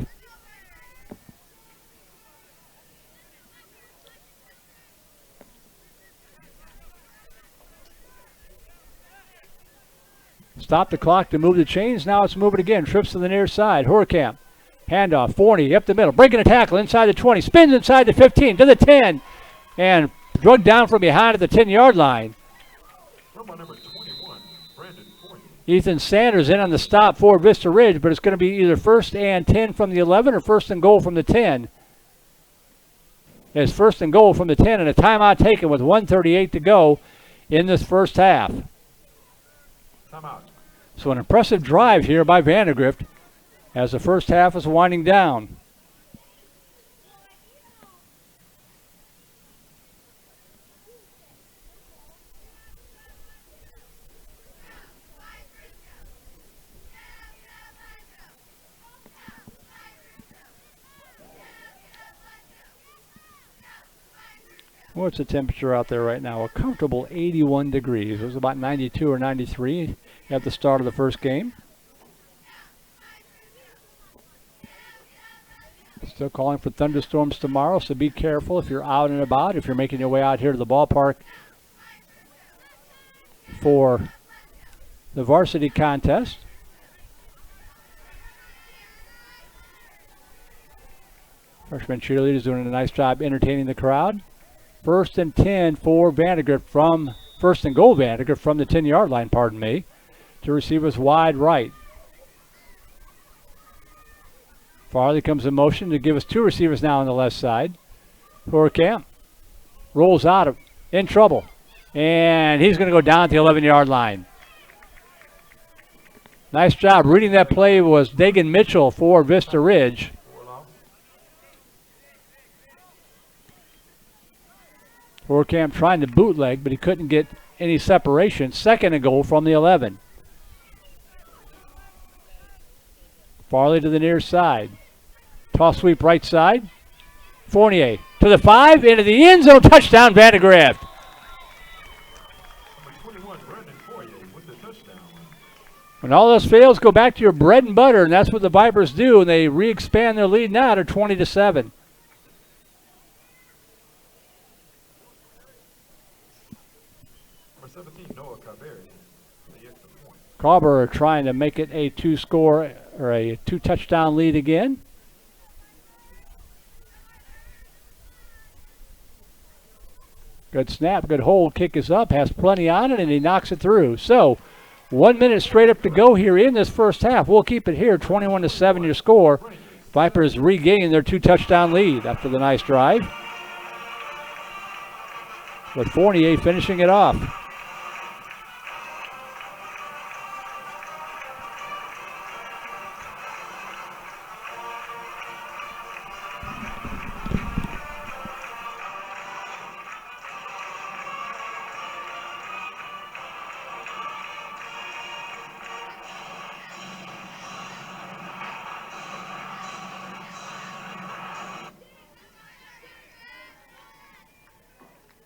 Stop the clock to move the chains. Now it's moving again. Trips to the near side. Hurricane. Handoff. Forney up the middle. Breaking a tackle inside the 20. Spins inside the 15 to the 10. And drugged down from behind at the 10-yard line. Number 21, Brandon Forney. Ethan Sanders in on the stop for Vista Ridge, but it's going to be either 1st and 10 from the 11 or 1st and goal from the 10. It's 1st and goal from the 10 and a timeout taken with 1:38 to go in this first half. Timeout. So an impressive drive here by Vandegrift as the first half is winding down. What's the temperature out there right now? A comfortable 81 degrees. It was about 92 or 93 at the start of the first game. Still calling for thunderstorms tomorrow, so be careful if you're out and about, if you're making your way out here to the ballpark for the varsity contest. Freshman cheerleaders doing a nice job entertaining the crowd. 1st and 10 for Vandegrift from, 1st and goal Vandegrift from the 10-yard line, pardon me, to receive us wide right. Farley comes in motion to give us 2 receivers now on the left side. Camp rolls out of, in trouble, and he's going to go down at the 11-yard line. Nice job reading that play was Dagan Mitchell for Vista Ridge. Camp trying to bootleg, but he couldn't get any separation. 2nd and goal from the 11. Farley to the near side. Toss sweep right side. Fournier to the 5, into the end zone. Touchdown, Vandegrift. When all else fails, go back to your bread and butter, and that's what the Vipers do, and they re-expand their lead now to 20-7. Carver trying to make it a 2-score or a 2-touchdown lead again. Good snap, good hold, kick is up, has plenty on it, and he knocks it through. So 1 minute straight up to go here in this first half. We'll keep it here, 21-7 your score. Vipers regaining their 2-touchdown lead after the nice drive, with Fournier finishing it off.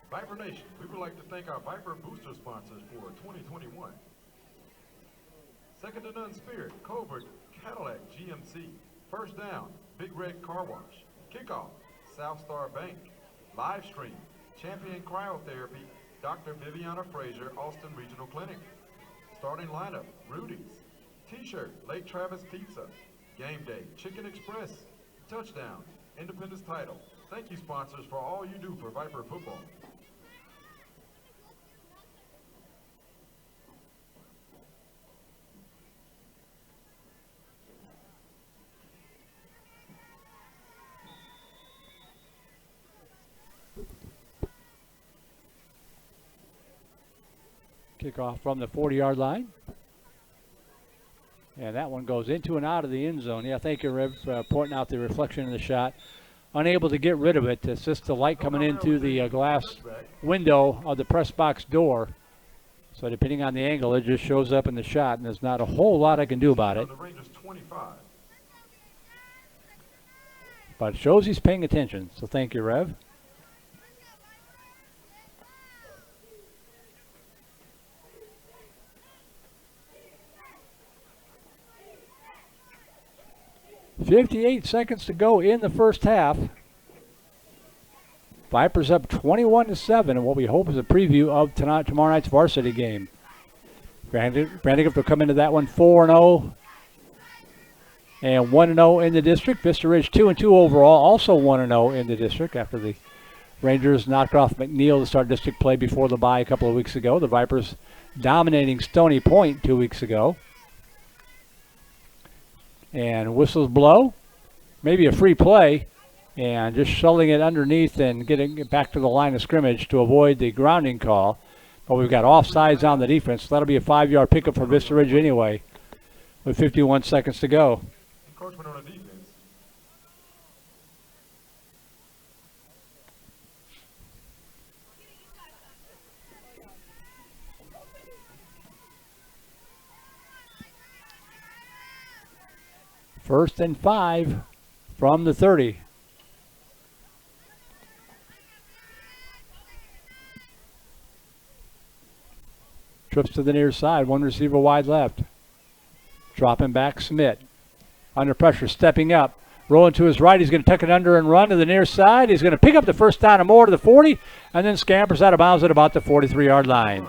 Viper Nation, we would like to thank our Viper booster sponsors for 2021. Second to None Spirit, Colbert, Cadillac, GMC. First Down, Big Red Car Wash. Kickoff, South Star Bank. Live Stream, Champion Cryotherapy, Dr. Viviana Frazier, Austin Regional Clinic. Starting lineup, Rudy's. T-shirt, Lake Travis Pizza. Game Day, Chicken Express. Touchdown, Independence Title. Thank you, sponsors, for all you do for Viper football. Kickoff from the 40-yard line. And that one goes into and out of the end zone. Yeah, thank you, Rev, for pointing out the reflection in the shot. Unable to get rid of it. It's just the light coming into the glass window of the press box door. So depending on the angle, it just shows up in the shot, and there's not a whole lot I can do about it. But it shows he's paying attention, so thank you, Rev. .58 seconds to go in the first half. Vipers up 21-7 in what we hope is a preview of tomorrow night's varsity game. Vandegrift will come into that one 4-0 and 1-0 in the district. Vista Ridge 2-2 overall, also 1-0 in the district after the Rangers knocked off McNeil to start district play before the bye a couple of weeks ago. The Vipers dominating Stony Point 2 weeks ago. And whistles blow, maybe a free play, and just shuttling it underneath and getting it back to the line of scrimmage to avoid the grounding call. But we've got offsides on the defense. That'll be a 5-yard pickup for Vista Ridge anyway, with 51 seconds to go. Encroachment on the defense. First and 5 from the 30. Trips to the near side, one receiver wide left. Dropping back, Smith. Under pressure, stepping up, Rolling to his right, he's going to tuck it under and run to the near side. He's going to pick up the first down and more to the 40, and then scampers out of bounds at about the 43-yard line.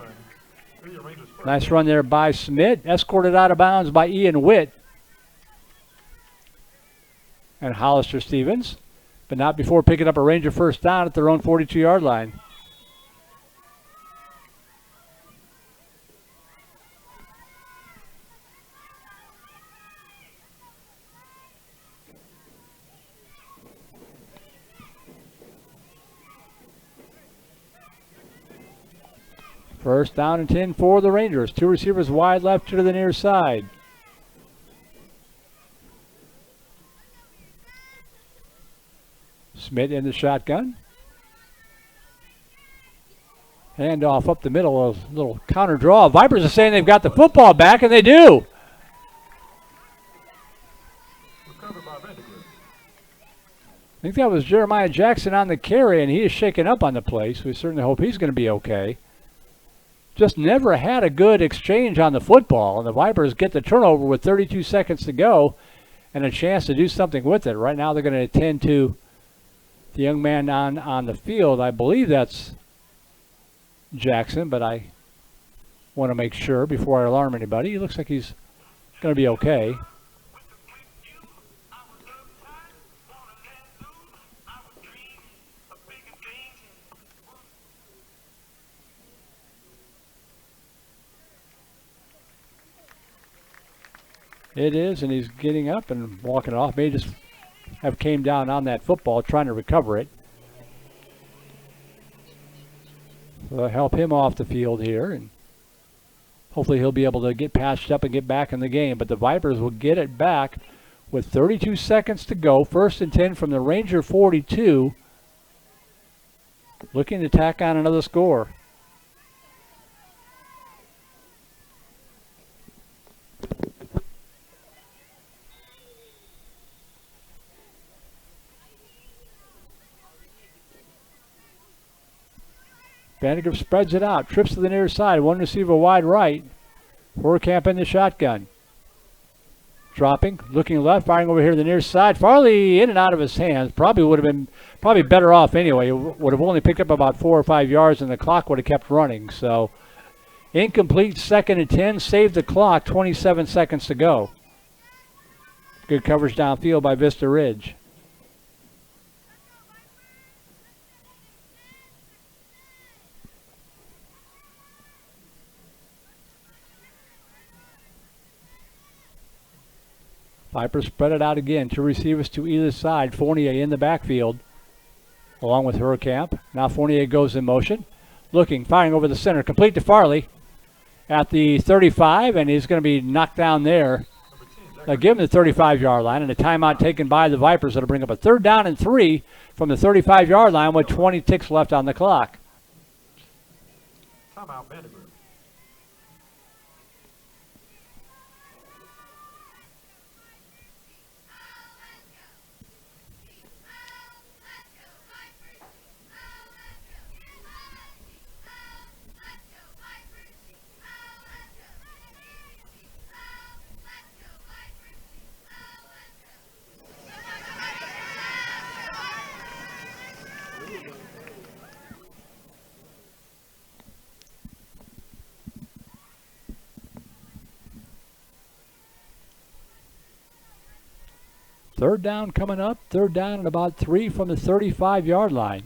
Nice run there by Smith, escorted out of bounds by Ian Witt and Hollister Stevens, but not before picking up a Ranger first down at their own 42-yard line. First down and 10 for the Rangers. Two receivers wide left to the near side. Smith in the shotgun. Handoff up the middle, a little counter draw. Vipers are saying they've got the football back, and they do. I think that was Jeremiah Jackson on the carry, and he is shaken up on the play, so we certainly hope he's going to be okay. Just never had a good exchange on the football, and the Vipers get the turnover with 32 seconds to go and a chance to do something with it. Right now they're going to attend to the young man on the field. I believe that's Jackson, but I want to make sure before I alarm anybody. He looks like he's going to be okay. It is, and he's getting up and walking off. May just have came down on that football trying to recover it. So I'll help him off the field here, and hopefully he'll be able to get patched up and get back in the game. But the Vipers will get it back with 32 seconds to go. First and 10 from the Ranger 42. Looking to tack on another score. Vandegrift spreads it out, trips to the near side, one receiver wide right. Horkamp in the shotgun. Dropping, looking left, firing over here to the near side. Farley in and out of his hands. Probably would have been better off anyway. Would have only picked up about 4 or 5 yards, and the clock would have kept running. So incomplete, second and 10, saved the clock, 27 seconds to go. Good coverage downfield by Vista Ridge. Vipers spread it out again. Two receivers to either side. Fournier in the backfield along with Hurkamp. Now Fournier goes in motion. Looking, firing over the center. Complete to Farley at the 35, and he's going to be knocked down there. They'll give him the 35-yard line, and a timeout taken by the Vipers. That'll bring up a 3rd down and 3 from the 35-yard line with 20 ticks left on the clock. Timeout, Vanderbilt. Third down coming up. 3rd down and about 3 from the 35-yard line.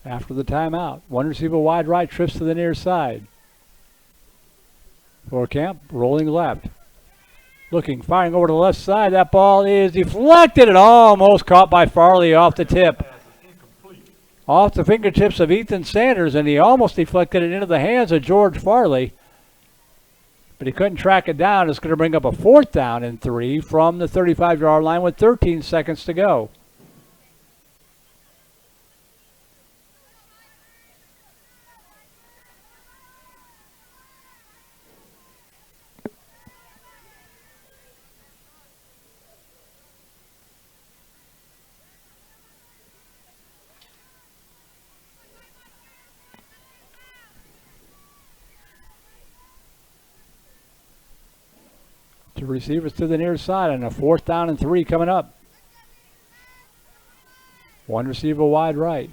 After the timeout, one receiver wide right, trips to the near side. Horkamp rolling left. Looking, firing over to the left side. That ball is deflected and almost caught by Farley off the tip. Off the fingertips of Ethan Sanders, and he almost deflected it into the hands of George Farley. but he couldn't track it down. It's going to bring up a 4th down and 3 from the 35-yard line with 13 seconds to go. The receivers to the near side and a 4th down and 3 coming up. One receiver wide right.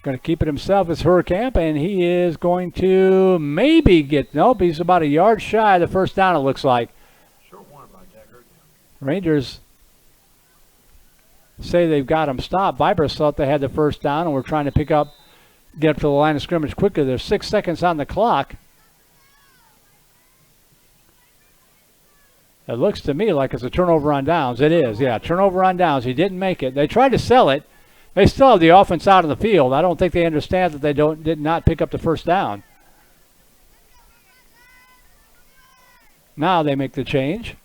Going to keep it himself is Hurricamp, and he is going to maybe get, nope, he's about a yard shy of the 1st down, it looks like. Rangers say they've got him stopped. Vipers thought they had the 1st down and were trying to get up to the line of scrimmage quickly. There's 6 seconds on the clock. It looks to me like it's a turnover on downs. It is, yeah, turnover on downs. He didn't make it. They tried to sell it. They still have the offense out of the field. I don't think they understand that they did not pick up the 1st down. Now they make the change.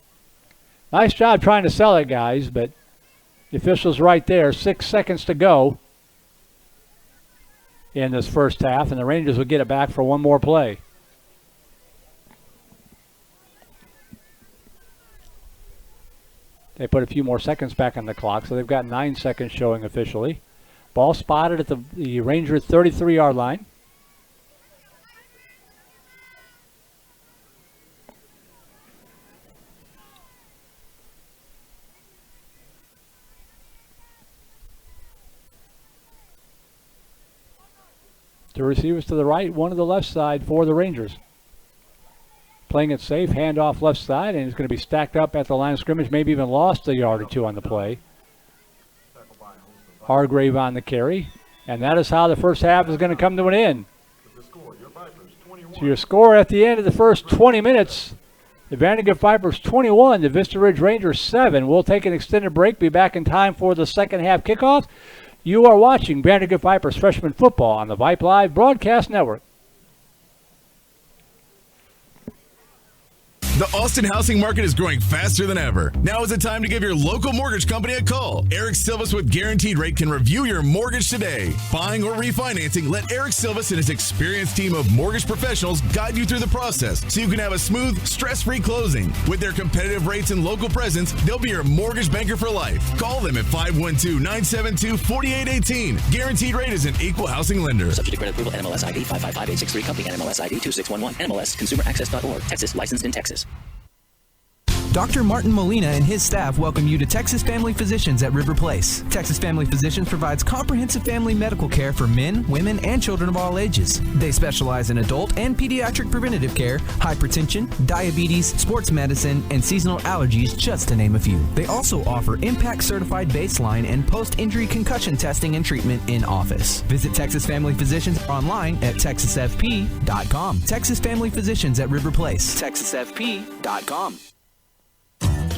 Nice job trying to sell it, guys, but the official's right there. 6 seconds to go in this first half, and the Rangers will get it back for one more play. They put a few more seconds back on the clock, so they've got 9 seconds showing officially. Ball spotted at the Ranger 33-yard line. The receivers to the right, one to the left side for the Rangers. Playing it safe, handoff left side, and he's going to be stacked up at the line of scrimmage, maybe even lost a yard or 2 on the play. Hargrave on the carry, and that is how the first half is going to come to an end. So your score at the end of the first 20 minutes, the Vandergrift Vipers 21, the Vista Ridge Rangers 7. We'll take an extended break, be back in time for the second half kickoff. You are watching Vandergrift Vipers freshman football on the Vype Live Broadcast Network. The Austin housing market is growing faster than ever. Now is the time to give your local mortgage company a call. Eric Silvas with Guaranteed Rate can review your mortgage today. Buying or refinancing, let Eric Silvas and his experienced team of mortgage professionals guide you through the process so you can have a smooth, stress-free closing. With their competitive rates and local presence, they'll be your mortgage banker for life. Call them at 512-972-4818. Guaranteed Rate is an equal housing lender. Subject to credit approval, NMLS ID 555863, company NMLS ID 2611, NMLS ConsumerAccess.org, Texas, licensed in Texas. Dr. Martin Molina and his staff welcome you to Texas Family Physicians at River Place. Texas Family Physicians provides comprehensive family medical care for men, women, and children of all ages. They specialize in adult and pediatric preventative care, hypertension, diabetes, sports medicine, and seasonal allergies, just to name a few. They also offer Impact Certified baseline and post-injury concussion testing and treatment in office. Visit Texas Family Physicians online at texasfp.com. Texas Family Physicians at River Place. texasfp.com.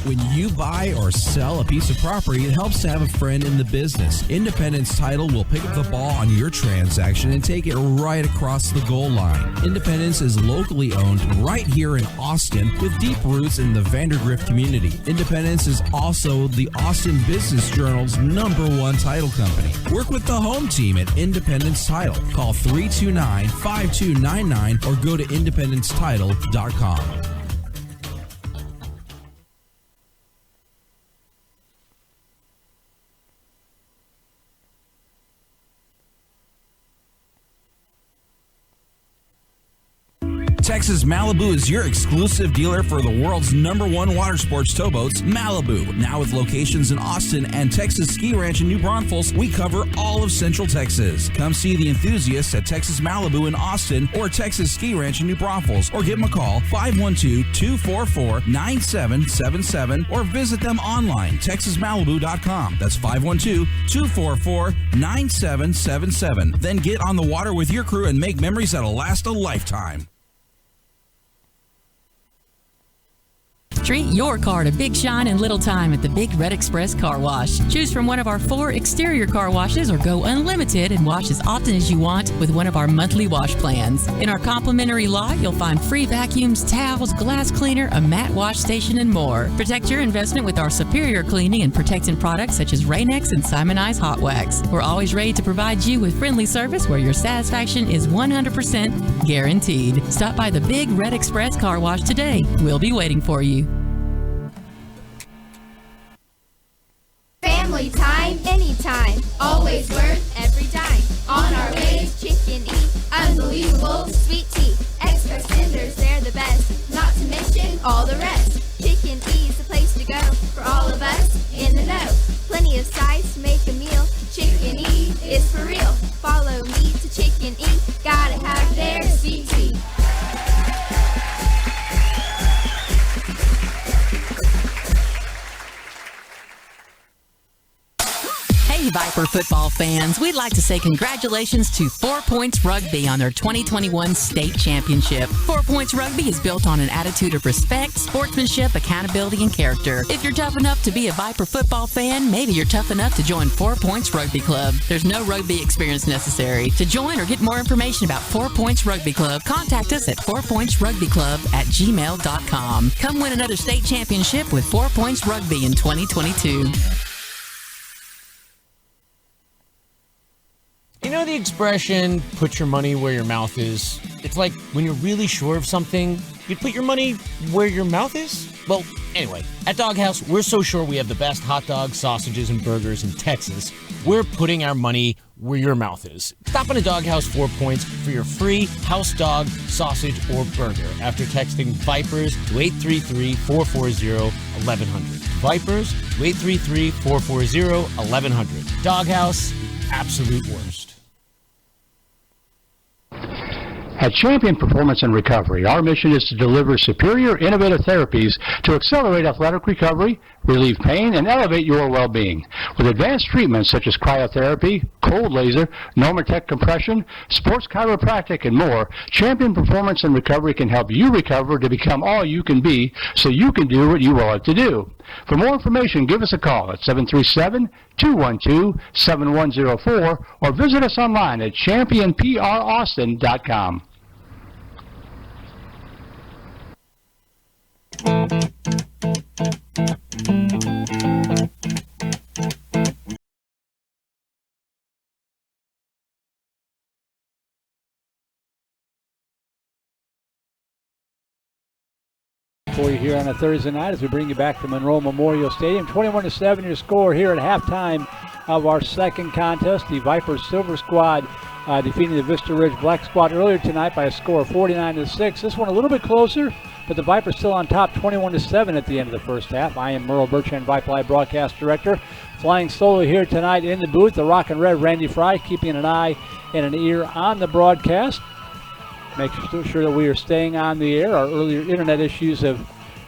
When you buy or sell a piece of property, it helps to have a friend in the business. Independence Title will pick up the ball on your transaction and take it right across the goal line. Independence is locally owned right here in Austin with deep roots in the Vandergrift community. Independence is also the Austin Business Journal's #1 title company. Work with the home team at Independence Title. Call 329-5299 or go to independencetitle.com. Texas Malibu is your exclusive dealer for the world's #1 water sports towboats, Malibu. Now with locations in Austin and Texas Ski Ranch in New Braunfels, we cover all of Central Texas. Come see the enthusiasts at Texas Malibu in Austin or Texas Ski Ranch in New Braunfels, or give them a call, 512-244-9777, or visit them online, texasmalibu.com. That's 512-244-9777. Then get on the water with your crew and make memories that'll last a lifetime. Treat your car to big shine and little time at the Big Red Express Car Wash. Choose from one of our 4 exterior car washes or go unlimited and wash as often as you want with one of our monthly wash plans. In our complimentary lot, you'll find free vacuums, towels, glass cleaner, a matte wash station, and more. Protect your investment with our superior cleaning and protectant products such as Rain-X and Simonized Hot Wax. We're always ready to provide you with friendly service where your satisfaction is 100% guaranteed. Stop by the Big Red Express Car Wash today. We'll be waiting for you. Family time, anytime, always worth every dime. On our way, Chicken E, unbelievable sweet tea. Express tenders, they're the best, not to mention all the rest. Chicken E's the place to go for all of us in the know. Plenty of size to make a meal. Chicken E is for real. Follow me to Chicken E, gotta have their sweet tea. Hey, Viper football fans, we'd like to say congratulations to 4 Points Rugby on their 2021 state championship. 4 Points Rugby is built on an attitude of respect, sportsmanship, accountability, and character. If you're tough enough to be a Viper football fan, maybe you're tough enough to join 4 Points Rugby Club. There's no rugby experience necessary. To join or get more information about 4 Points Rugby Club, contact us at 4pointsrugbyclub@gmail.com. Come win another state championship with 4 Points Rugby in 2022. You know the expression, put your money where your mouth is? It's like when you're really sure of something, you put your money where your mouth is? Well, anyway, at Doghouse, we're so sure we have the best hot dogs, sausages, and burgers in Texas. We're putting our money where your mouth is. Stop into Doghouse 4 Points for your free house dog, sausage, or burger after texting VIPERS to 833-440-1100. VIPERS to 833-440-1100. Doghouse, absolute worst. At Champion Performance and Recovery, our mission is to deliver superior, innovative therapies to accelerate athletic recovery, relieve pain, and elevate your well-being. With advanced treatments such as cryotherapy, cold laser, Normatec compression, sports chiropractic, and more, Champion Performance and Recovery can help you recover to become all you can be so you can do what you love to do. For more information, give us a call at 737-212-7104 or visit us online at championpraustin.com. For you here on a Thursday night as we bring you back to Monroe Memorial Stadium. 21-7 your score here at halftime of our second contest. The Vipers Silver Squad defeating the Vista Ridge Black Squad earlier tonight by a score of 49-6. This one a little bit closer, but the Vipers still on top 21-7 at the end of the first half. I am Merle Bertrand, Vype Live broadcast director. Flying solo here tonight in the booth, the Rock and Red Randy Fry, keeping an eye and an ear on the broadcast. Make sure that we are staying on the air. Our earlier internet issues have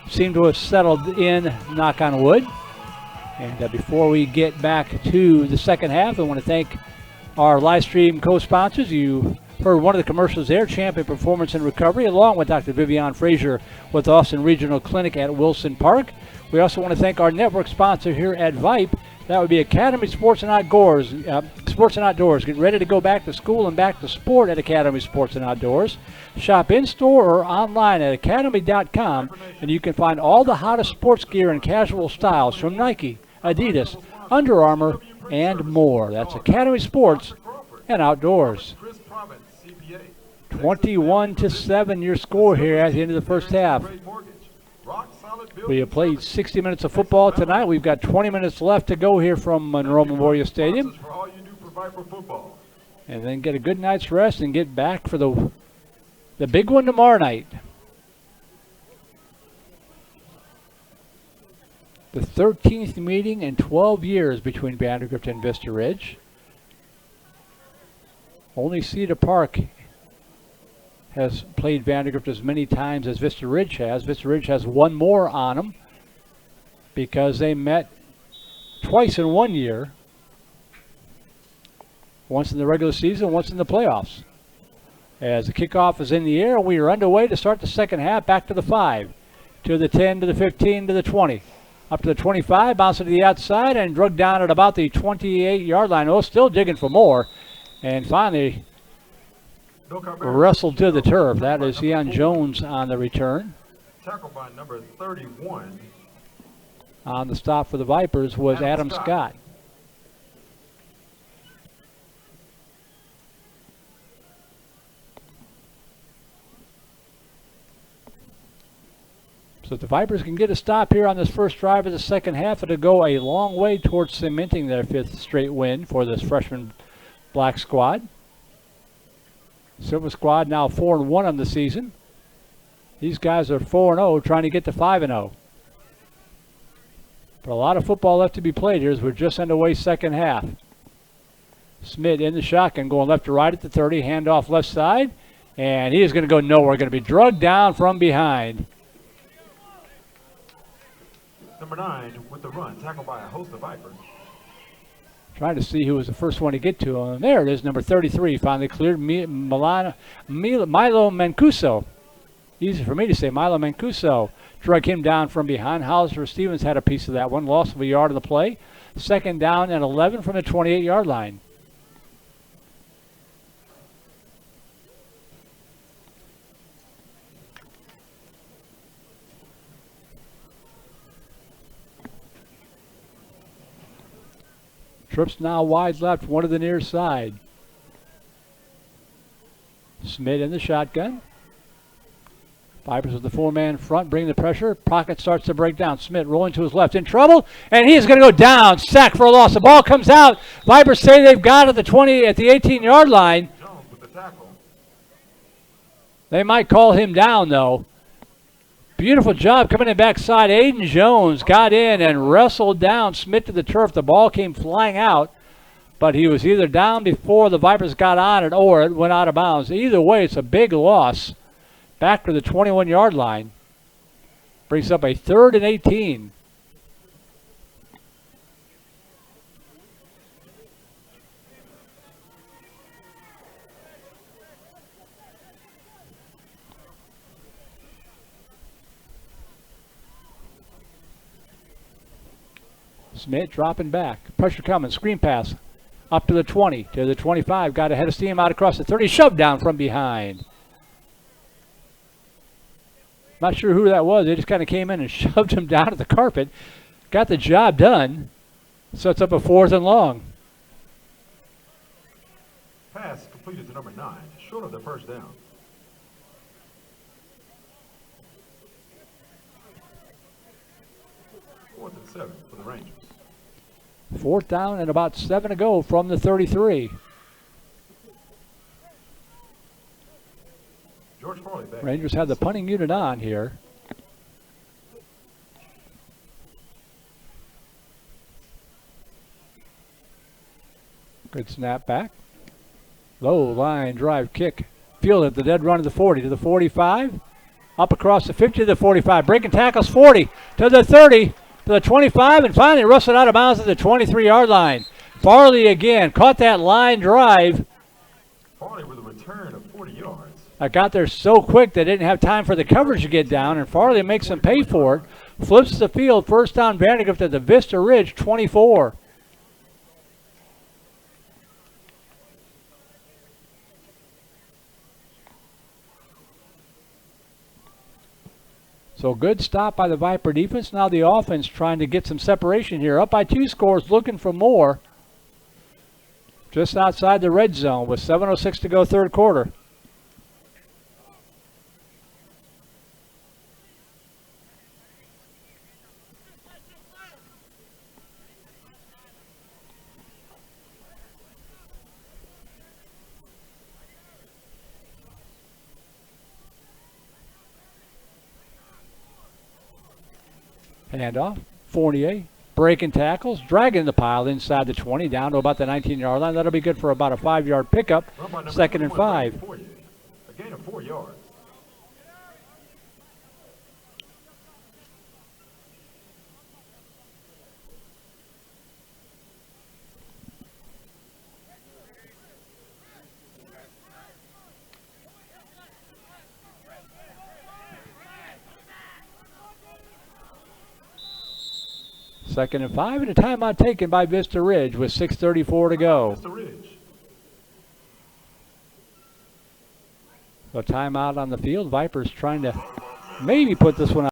seemed to have settled in, knock on wood. And before we get back to the second half, I want to thank our live stream co-sponsors. You heard one of the commercials there, Champion Performance and Recovery, along with Dr. Vivian Frazier with Austin Regional Clinic at Wilson Park. We also want to thank our network sponsor here at Vype. That would be Academy Sports and Outdoors. Get ready to go back to school and back to sport at Academy Sports and Outdoors. Shop in-store or online at academy.com, and you can find all the hottest sports gear and casual styles from Nike, Adidas, Under Armour, and more. That's Academy Sports and Outdoors. 21-7 your score here at the end of the first half. We have played 60 minutes of football tonight. We've got 20 minutes left to go here from Monroe Memorial Stadium. And then get a good night's rest and get back for the big one tomorrow night. The 13th meeting in 12 years between Vandergrift and Vista Ridge. Only Cedar Park has played Vandergrift as many times as Vista Ridge has. Vista Ridge has one more on them because they met twice in 1 year. Once in the regular season, once in the playoffs. As the kickoff is in the air, we are underway to start the second half. Back to the 5. to the 10, to the 15, to the 20. Up to the 25, bouncing to the outside and drug down at about the 28-yard line. Oh, still digging for more. And finally wrestled to the turf. That is Ian Jones on the return. Tackled by number 31. On the stop for the Vipers was Adam Scott. So if the Vipers can get a stop here on this first drive of the second half, it'll go a long way towards cementing their 5th straight win for this freshman black squad. Silver squad now 4-1 on the season. These guys are 4-0, trying to get to 5-0. But a lot of football left to be played here as we're just underway second half. Smith in the shotgun, going left to right at the 30, handoff left side, and he is going to go nowhere. Going to be drugged down from behind. Number 9 with the run, tackled by a host of Vipers. Trying to see who was the first one to get to him. There it is, number 33, finally cleared. Milo Mancuso. Easy for me to say, Milo Mancuso. Drug him down from behind. Hollister Stevens had a piece of that one. Loss of a yard of the play. Second down and 11 from the 28-yard line. Trips now wide left, one to the near side. Smith in the shotgun. Vipers with the 4-man front, bring the pressure. Pocket starts to break down. Smith rolling to his left, in trouble, and he is going to go down. Sack for a loss. The ball comes out. Vipers say they've got it at the 20, at the 18-yard line. Jones with the tackle. They might call him down, though. Beautiful job coming in backside. Aiden Jones got in and wrestled down Smith to the turf. The ball came flying out, but he was either down before the Vipers got on it or it went out of bounds. Either way, it's a big loss. Back to the 21-yard line. Brings up a 3rd and 18. Smith dropping back. Pressure coming. Screen pass. Up to the 20, to the 25. Got ahead of steam out across the 30. Shoved down from behind. Not sure who that was. They just kind of came in and shoved him down to the carpet. Got the job done. Sets up a 4th and long. Pass completed to number 9, short of the first down. Fourth and 7 for the Rangers. 4th down and about 7 to go from the 33. George Farley back. Rangers have the punting unit on here. Good snap back. Low line drive kick. Fielded the dead run of the 40 to the 45. Up across the 50 to the 45. Breaking tackles 40 to the 30 to the 25. And finally wrestled out of bounds at the 23-yard line. Farley again caught that line drive. Farley with a return of 40 yards. I got there so quick they didn't have time for the coverage to get down, and Farley makes them pay for it. Flips the field, first down Vandegrift at the Vista Ridge, 24. So good stop by the Viper defense. Now the offense trying to get some separation here. Up by 2 scores, looking for more. Just outside the red zone with 7:06 to go, third quarter. Handoff, Fournier, breaking tackles, dragging the pile inside the 20, down to about the 19-yard line. That'll be good for about a 5-yard pickup, 2nd and 5. A gain of 4 yards. 2nd and 5, and a timeout taken by Vista Ridge with 6:34 to go. Vista Ridge. So timeout on the field. Vipers trying to maybe put this one out.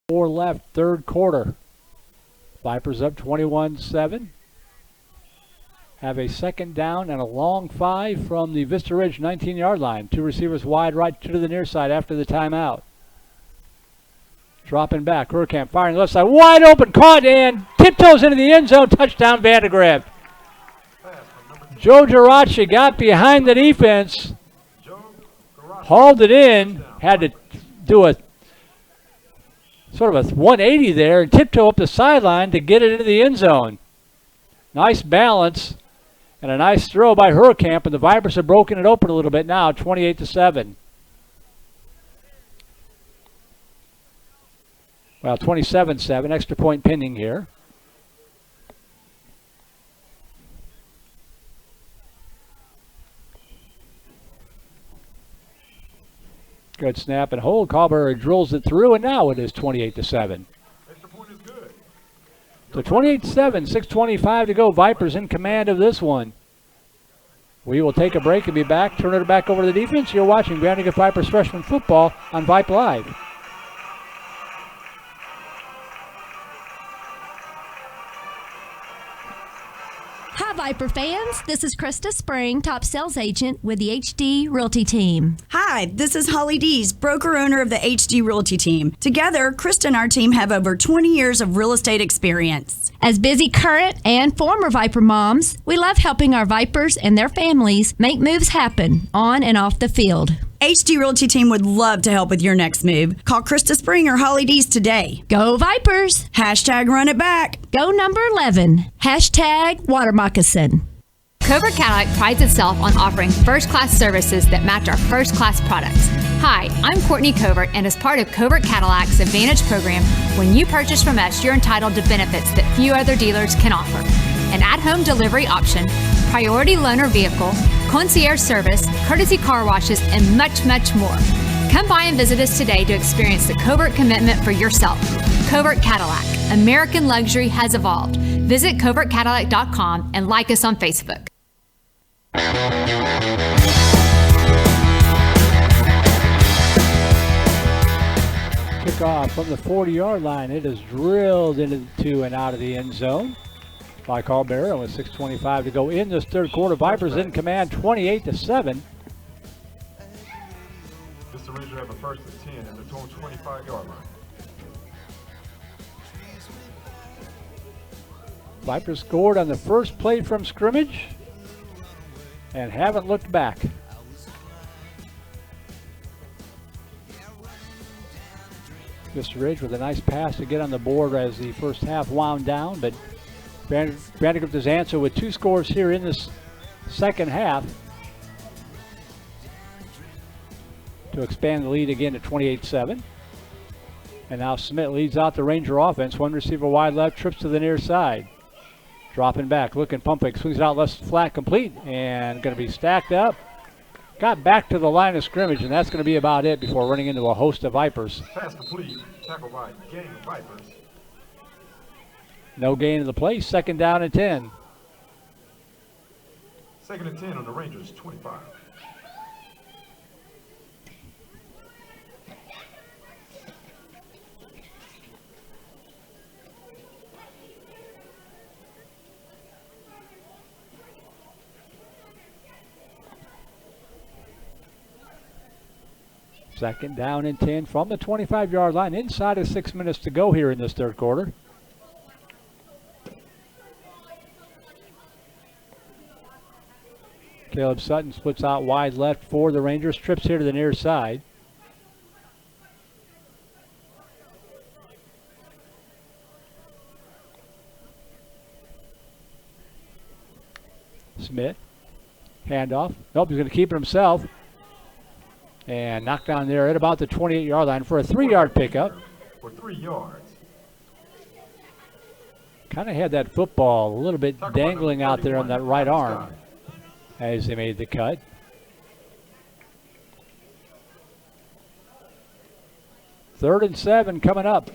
Four left, third quarter. Vipers up 21-7. Have a 2nd down and a long 5 from the Vista Ridge 19-yard line. 2 receivers wide right to the near side after the timeout. Dropping back, Hurkamp firing left side, wide open, caught and tiptoes into the end zone. Touchdown, VANDEGRIFT. Joe Girachi got behind the defense, hauled it in, had to do a sort of a 180 there and tiptoe up the sideline to get it into the end zone. Nice balance and a nice throw by Hurkamp, and the Vipers have broken it open a little bit now, 28-7. Well, 27-7, extra point pending here. Good snap and hold. Carberry drills it through, and now it is 28-7. So 28-7, 6:25 to go. Vipers in command of this one. We will take a break and be back. Turn it back over to the defense. You're watching VandeGrift Vipers freshman football on Vype Live. Hi, Viper fans. This is Krista Spring, top sales agent with the HD Realty Team. Hi, this is Holly Dees, broker owner of the HD Realty Team. Together, Krista and our team have over 20 years of real estate experience. As busy current and former Viper moms, we love helping our Vipers and their families make moves happen on and off the field. HD Realty Team would love to help with your next move. Call Krista Spring or Holly Dees today. Go Vipers! Hashtag run it back. Go number 11. Hashtag water moccasin. Covert Cadillac prides itself on offering first-class services that match our first-class products. Hi, I'm Courtney Covert, and as part of Covert Cadillac's Advantage program, when you purchase from us, you're entitled to benefits that few other dealers can offer. An at-home delivery option, priority loaner vehicle, concierge service, courtesy car washes, and much, much more. Come by and visit us today to experience the Covert commitment for yourself. Covert Cadillac. American luxury has evolved. Visit covertcadillac.com and like us on Facebook. Kickoff from the 40-yard line. It is drilled into and out of the end zone by Carberry with 6:25 to go in this third quarter. Vipers in command, 28-7. Vista Ridge have a 1st and 10 at the 25-yard line. Vipers scored on the first play from scrimmage and haven't looked back. Vista Ridge with a nice pass to get on the board as the first half wound down, but VandeGrift has answered with 2 scores here in this second half to expand the lead again to 28-7. And now Smith leads out the Ranger offense. 1 receiver wide left, trips to the near side. Dropping back, looking, pumping, swings it out left flat, complete, and going to be stacked up. Got back to the line of scrimmage, and that's going to be about it before running into a host of Vipers. Pass complete, tackle by gang of Vipers. No gain in the play, 2nd down and 10. 2nd and 10 on the Rangers, 25. Second down and 10 from the 25-yard line, inside of 6 minutes to go here in this third quarter. Caleb Sutton splits out wide left for the Rangers, trips here to the near side. Smith, handoff. Nope, he's going to keep it himself. And knocked down there at about the 28-yard line for a 3-yard pickup. For 3 yards. Kind of had that football a little bit dangling out there on that right arm as they made the cut. Third and 7 coming up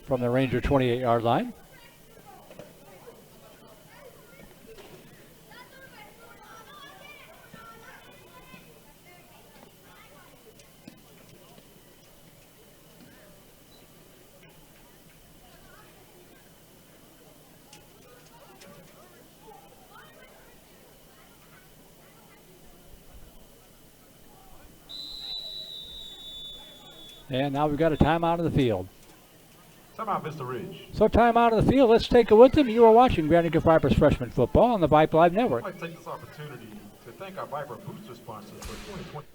from the Ranger 28-yard line. And now we've got a timeout of the field. Timeout, Vista Ridge. So timeout of the field. Let's take it with them. You are watching VandeGrift Vipers Freshman Football on the Vype Live Network. I'd like to take this opportunity to thank our Viper booster sponsors for 2020.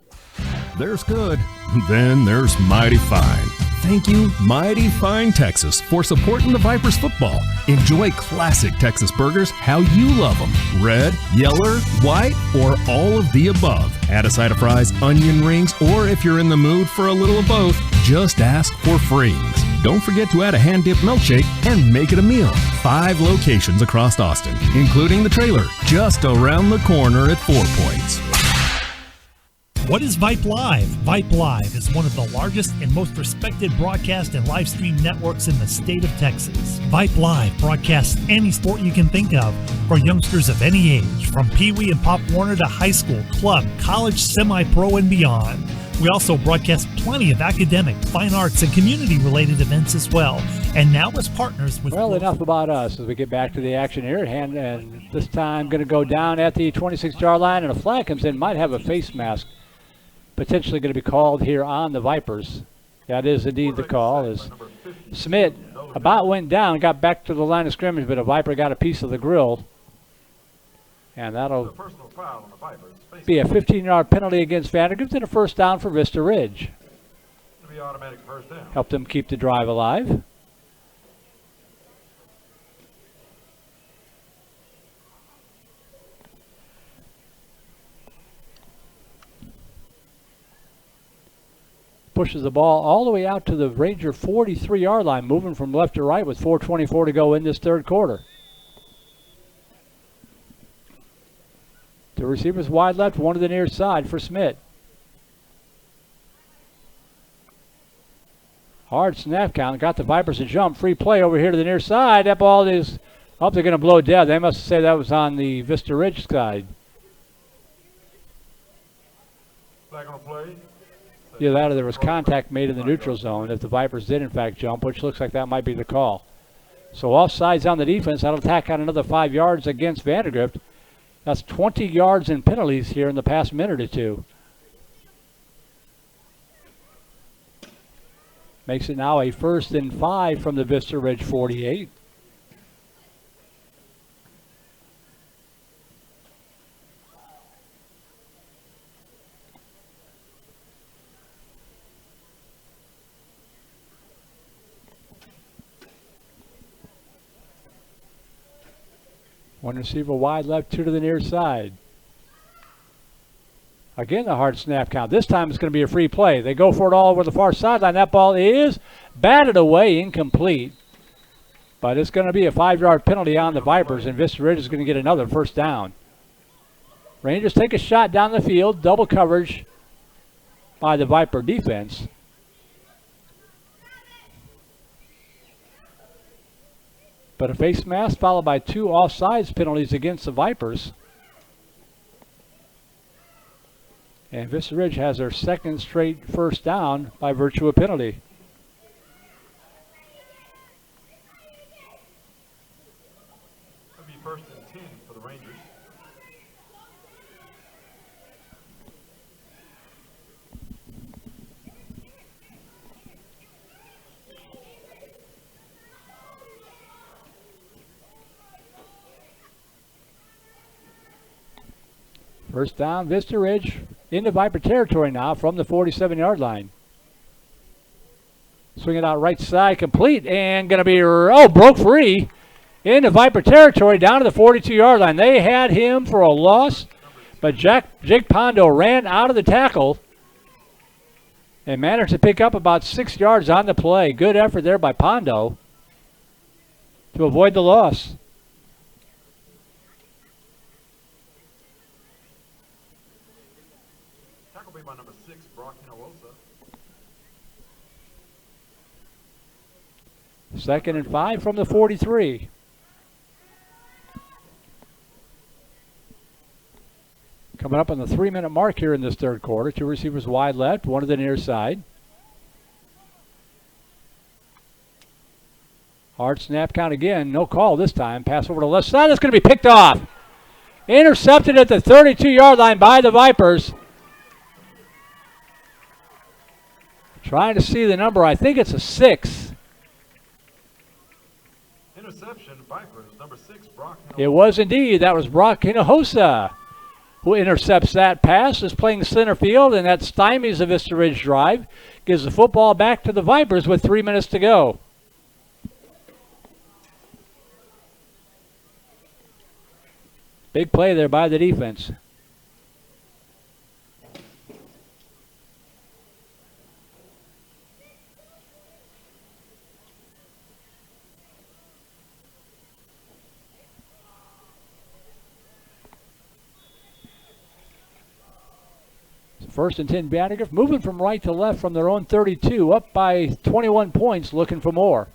There's good, then there's mighty fine. Thank you, Mighty Fine Texas, for supporting the Vipers football. Enjoy classic Texas burgers how you love them. Red, yellow, white, or all of the above. Add a side of fries, onion rings, or if you're in the mood for a little of both, just ask for frings. Don't forget to add a hand-dipped milkshake and make it a meal. 5 locations across Austin, including the trailer, just around the corner at 4 Points. What is Vype Live? Vype Live is one of the largest and most respected broadcast and live stream networks in the state of Texas. Vype Live broadcasts any sport you can think of for youngsters of any age, from Pee Wee and Pop Warner to high school, club, college, semi-pro, and beyond. We also broadcast plenty of academic, fine arts, and community-related events as well. And now as partners with... Well, enough about us as we get back to the action here. And this time going to go down at the 26-yard line, and a flag comes in. Might have a face mask potentially going to be called here on the Vipers. That is indeed the call, as Smith about went down, got back to the line of scrimmage, but a Viper got a piece of the grill. And that'll be a 15-yard penalty against VandeGrift and a first down for Vista Ridge. Helped them keep the drive alive. Pushes the ball all the way out to the Ranger 43-yard line, moving from left to right with 4:24 to go in this third quarter. The receivers wide left, one to the near side for Smith. Hard snap count, got the Vipers a jump. Free play over here to the near side. That ball is up, they're going to blow it dead. They must say that was on the Vista Ridge side. Flag on play. Either that or there was contact made in the neutral zone if the Vipers did in fact jump, which looks like that might be the call. So offsides on the defense. That'll tack on another 5 yards against VandeGrift. That's 20 yards in penalties here in the past minute or two. Makes it now a 1st and 5 from the Vista Ridge 48. One receiver wide left, 2 to the near side. Again, the hard snap count. This time it's going to be a free play. They go for it all over the far sideline. That ball is batted away, incomplete. But it's going to be a 5-yard penalty on the Vipers, and Vista Ridge is going to get another first down. Rangers take a shot down the field, double coverage by the Viper defense. But a face mask followed by 2 offsides penalties against the Vipers. And Vista Ridge has their 2nd straight first down by virtue of penalty. That'll be 1st and 10 for the Rangers. First down, Vista Ridge into Viper territory now from the 47-yard line. Swing it out right side, complete, and going to be, broke free into Viper territory down to the 42-yard line. They had him for a loss, but Jake Pondo ran out of the tackle and managed to pick up about 6 yards on the play. Good effort there by Pondo to avoid the loss. Tackle made by number 6, Brock Hinojosa. 2nd and 5 from the 43. Coming up on the 3-minute mark here in this third quarter. 2 receivers wide left, 1 to the near side. Hard snap count again. No call this time. Pass over to the left side. That's going to be picked off. Intercepted at the 32-yard line by the Vipers. Trying to see the number. I think it's a 6. Interception, Vipers, number 6, Brock Hinojosa. It was indeed. That was Brock Hinojosa who intercepts that pass, is playing center field, and that stymies the Vista Ridge drive. Gives the football back to the Vipers with 3 minutes to go. Big play there by the defense. First and 10, VANDEGRIFT moving from right to left from their own 32, up by 21 points, looking for more.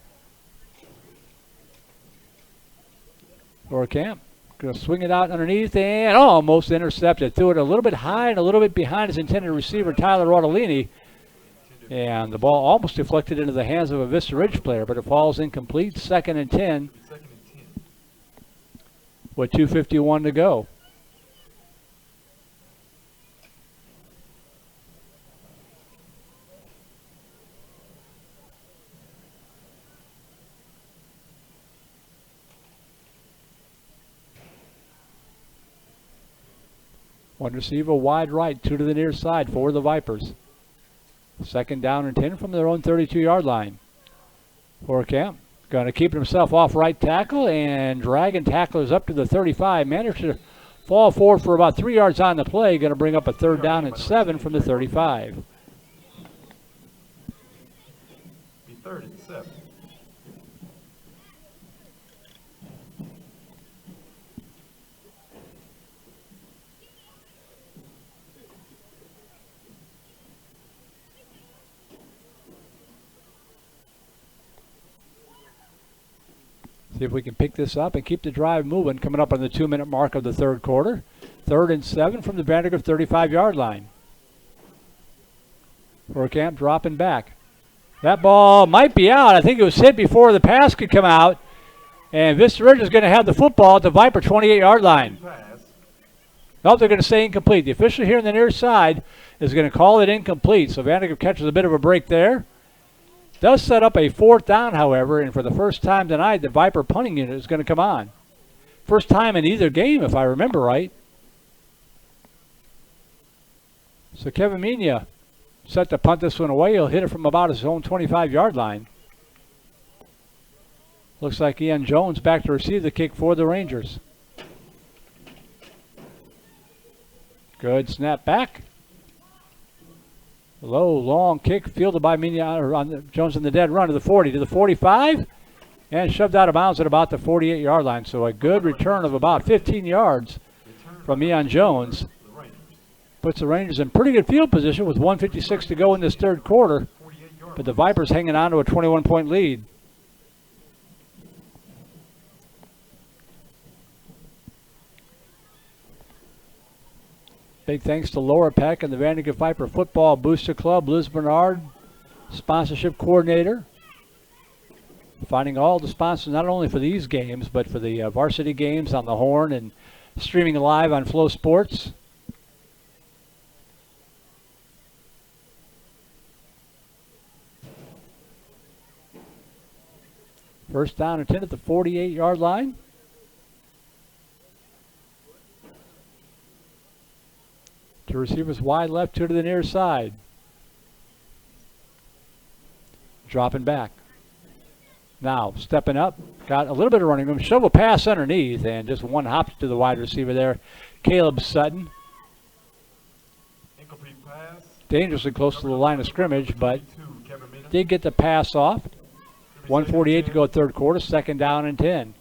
Camp going to swing it out underneath and almost intercepted. Threw it a little bit high and a little bit behind his intended receiver, Tyler Rodolini. And the ball almost deflected into the hands of a Vista Ridge player, but it falls incomplete. 2nd and 10 with 2:51 to go. One receiver wide right, 2 to the near side for the Vipers. 2nd down and 10 from their own 32-yard line. Camp going to keep himself off right tackle and dragging tacklers up to the 35. Managed to fall forward for about 3 yards on the play. Going to bring up a 3rd down and 7 from the 35. Be 3rd and 7. See if we can pick this up and keep the drive moving. Coming up on the 2-minute mark of the third quarter. 3rd and 7 from the VANDEGRIFT 35-yard line. Camp dropping back. That ball might be out. I think it was hit before the pass could come out. And Vista Ridge is going to have the football at the Viper 28-yard line. Nope, they're going to say incomplete. The official here on the near side is going to call it incomplete. So VANDEGRIFT catches a bit of a break there. Does set up a 4th down, however, and for the first time tonight, the Viper punting unit is going to come on. First time in either game, if I remember right. So Kevin Mina set to punt this one away. He'll hit it from about his own 25-yard line. Looks like Ian Jones back to receive the kick for the Rangers. Good snap back. Low, long kick fielded by Jones in the dead run to the 40, to the 45, and shoved out of bounds at about the 48-yard line. So a good return of about 15 yards from Ian Jones. Puts the Rangers in pretty good field position with 1:56 to go in this third quarter, but the Vipers hanging on to a 21-point lead. Big thanks to Laura Peck and the VANDEGRIFT Viper Football Booster Club, Liz Bernard, sponsorship coordinator. Finding all the sponsors not only for these games, but for the varsity games on the Horn and streaming live on Flow Sports. First down and 10 at the 48-yard line. To receivers wide left, 2 to the near side. Dropping back. Now, stepping up. Got a little bit of running room. Shovel pass underneath, and just one hop to the wide receiver there. Caleb Sutton. Incomplete pass. Dangerously close to the line of scrimmage, but did get the pass off. 1:48 to go third quarter, 2nd down and 10.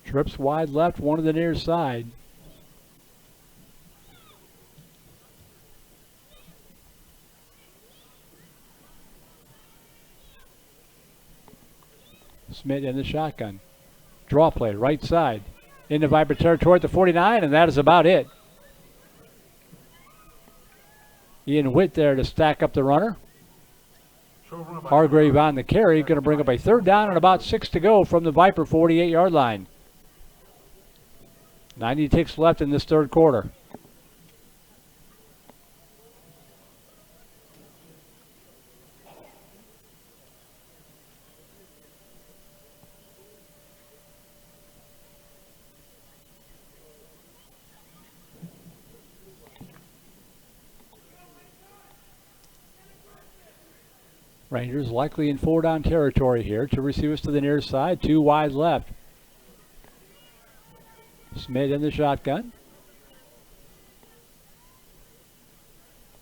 Trips wide left, 1 to the near side. Smith in the shotgun. Draw play, right side. Into Viper territory at the 49, and that is about it. Ian Witt there to stack up the runner. Hargrave on the carry, going to bring up a 3rd down and about 6 to go from the Viper 48-yard line. 90 ticks left in this third quarter. Rangers likely in 4-down territory here. 2 receivers to the near side, 2 wide left. Smith in the shotgun.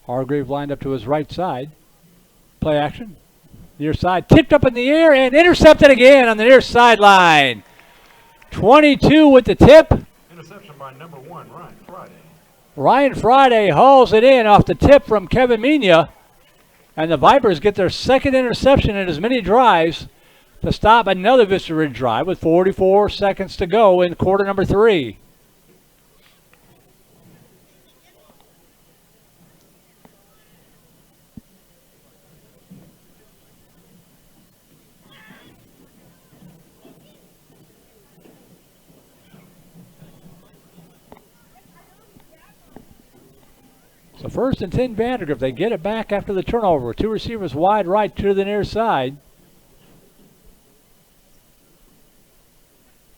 Hargrave lined up to his right side. Play action. Near side, tipped up in the air and intercepted again on the near sideline. 22 with the tip. Interception by number 1, Ryan Friday. Ryan Friday hauls it in off the tip from Kevin Mina. And the Vipers get their 2nd interception in as many drives to stop another Vista Ridge drive with 44 seconds to go in quarter number 3. So 1st and 10 Vandergrift. They get it back after the turnover. 2 receivers wide right, 2 to the near side.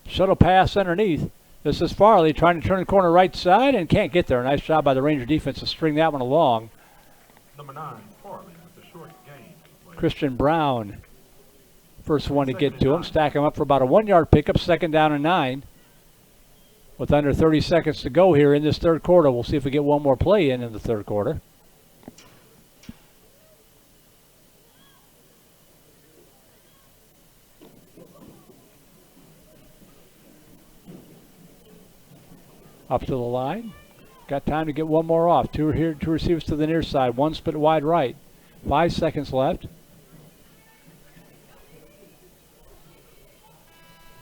Shuttle pass underneath. This is Farley trying to turn the corner right side and can't get there. Nice job by the Ranger defense to string that one along. Number 9, Farley with the short gain. Christian Brown, first one to get to him. Stack him up for about a 1-yard pickup. 2nd down and 9. With under 30 seconds to go here in this third quarter. We'll see if we get one more play in the third quarter. Up to the line. Got time to get one more off. 2 here, 2 receivers to the near side. 1 split wide right. 5 seconds left.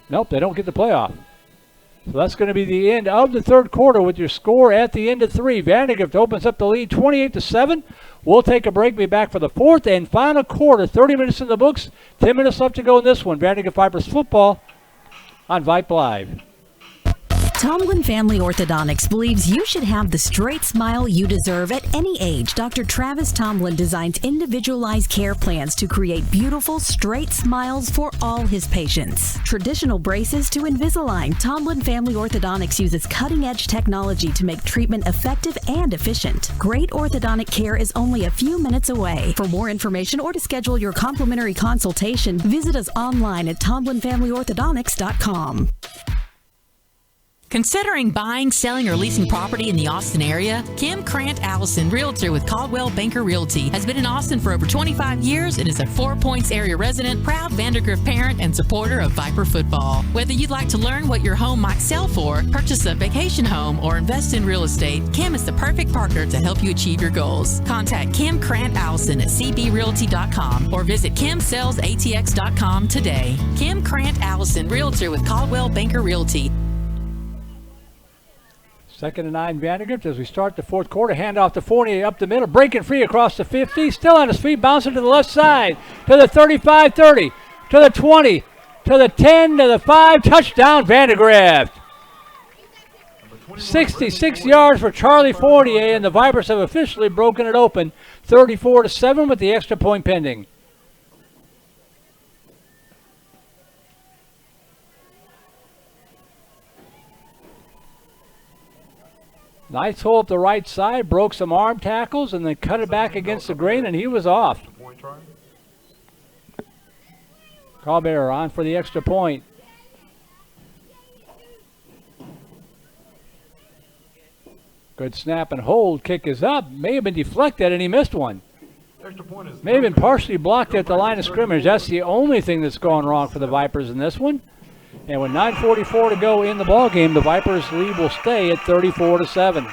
Nope, they don't get the playoff. So that's going to be the end of the third quarter with your score at the end of 3. Vandergrift opens up the lead 28-7. We'll take a break. Be back for the 4th and final quarter. 30 minutes in the books. 10 minutes left to go in this one. Vandergrift Vipers football on Vype Live. Tomlin Family Orthodontics believes you should have the straight smile you deserve at any age. Dr. Travis Tomlin designs individualized care plans to create beautiful, straight smiles for all his patients. Traditional braces to Invisalign, Tomlin Family Orthodontics uses cutting-edge technology to make treatment effective and efficient. Great orthodontic care is only a few minutes away. For more information or to schedule your complimentary consultation, visit us online at TomlinFamilyOrthodontics.com. Considering buying, selling, or leasing property in the Austin area? Kim Krant Allison, realtor with Caldwell Banker Realty, has been in Austin for over 25 years and is a 4 Points area resident, proud Vandergrift parent, and supporter of Viper football. Whether you'd like to learn what your home might sell for, purchase a vacation home, or invest in real estate, Kim is the perfect partner to help you achieve your goals. Contact Kim Krant Allison at cbrealty.com or visit kimsellsatx.com today. Kim Krant Allison, realtor with Caldwell Banker Realty. 2nd and 9, Vandegrift as we start the fourth quarter. Handoff to Fournier up the middle, breaking free across the 50. Still on his feet, bouncing to the left side, to the 35-30, to the 20, to the 10, to the 5. Touchdown, Vandegrift. 66 yards for Charlie Fournier, and the Vipers have officially broken it open, 34-7 with the extra point pending. Nice hole up the right side, broke some arm tackles, and then cut it back against the grain, and he was off. Callbearer on for the extra point. Good snap and hold. Kick is up. May have been deflected, and he missed one. May have been partially blocked at the line of scrimmage. That's the only thing that's gone wrong for the Vipers in this one. And with 9:44 to go in the ball game, the Vipers' lead will stay at 34-7.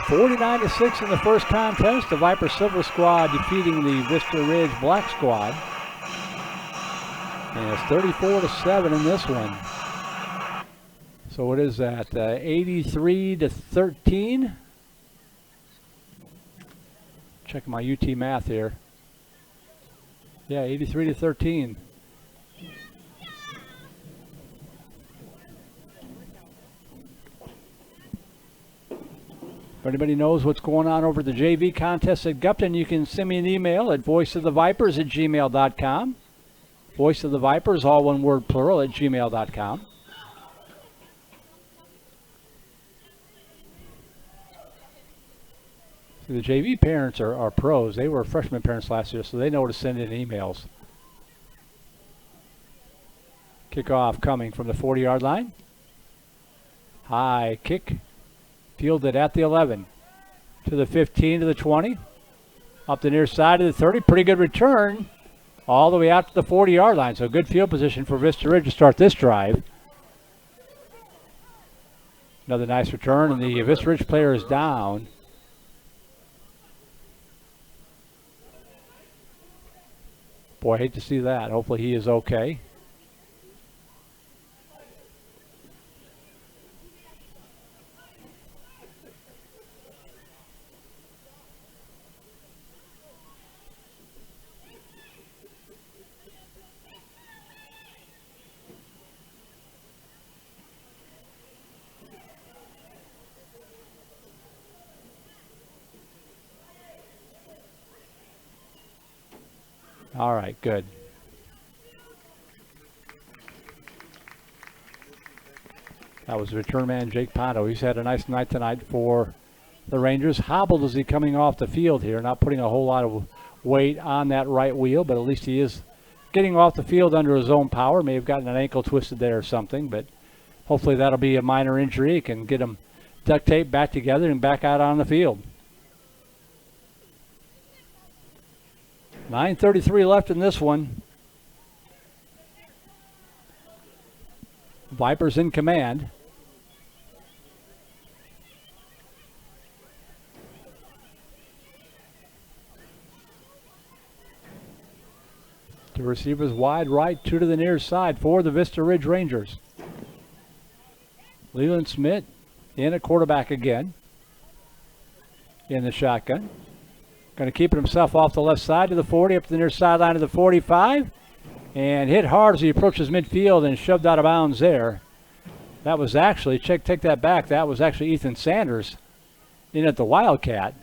(49-6) in the first contest. The Viper Silver Squad defeating the Vista Ridge Black Squad. And it's 34-7 in this one. So what is that? 83-13. Checking my UT math here. Yeah, 83-13. If anybody knows what's going on over the JV contest at Gupton, you can send me an email at voiceofthevipers@gmail.com. Voice of the Vipers, all one word plural, at gmail.com. The JV parents are pros. They were freshman parents last year, so they know to send in emails. Kickoff coming from the 40-yard line. High kick. Fielded at the 11. To the 15, to the 20. Up the near side of the 30. Pretty good return. All the way out to the 40-yard line. So good field position for Vista Ridge to start this drive. Another nice return, and the Vista Ridge player is down. Boy, I hate to see that. Hopefully he is okay. All right, good. That was return man Jake Ponto. He's had a nice night tonight for the Rangers. Hobbled as he coming off the field here, not putting a whole lot of weight on that right wheel, but at least he is getting off the field under his own power. May have gotten an ankle twisted there or something, but hopefully that'll be a minor injury. It can get him duct taped back together and back out on the field. 9:33 left in this one. Vipers in command. The receivers wide right, two to the near side for the Vista Ridge Rangers. Leland Smith in at quarterback again. In the shotgun. Going to keep it himself off the left side to the 40, up to the near sideline of the 45. And hit hard as he approaches midfield and shoved out of bounds there. That was actually, take that back, that was actually Ethan Sanders in at the Wildcat.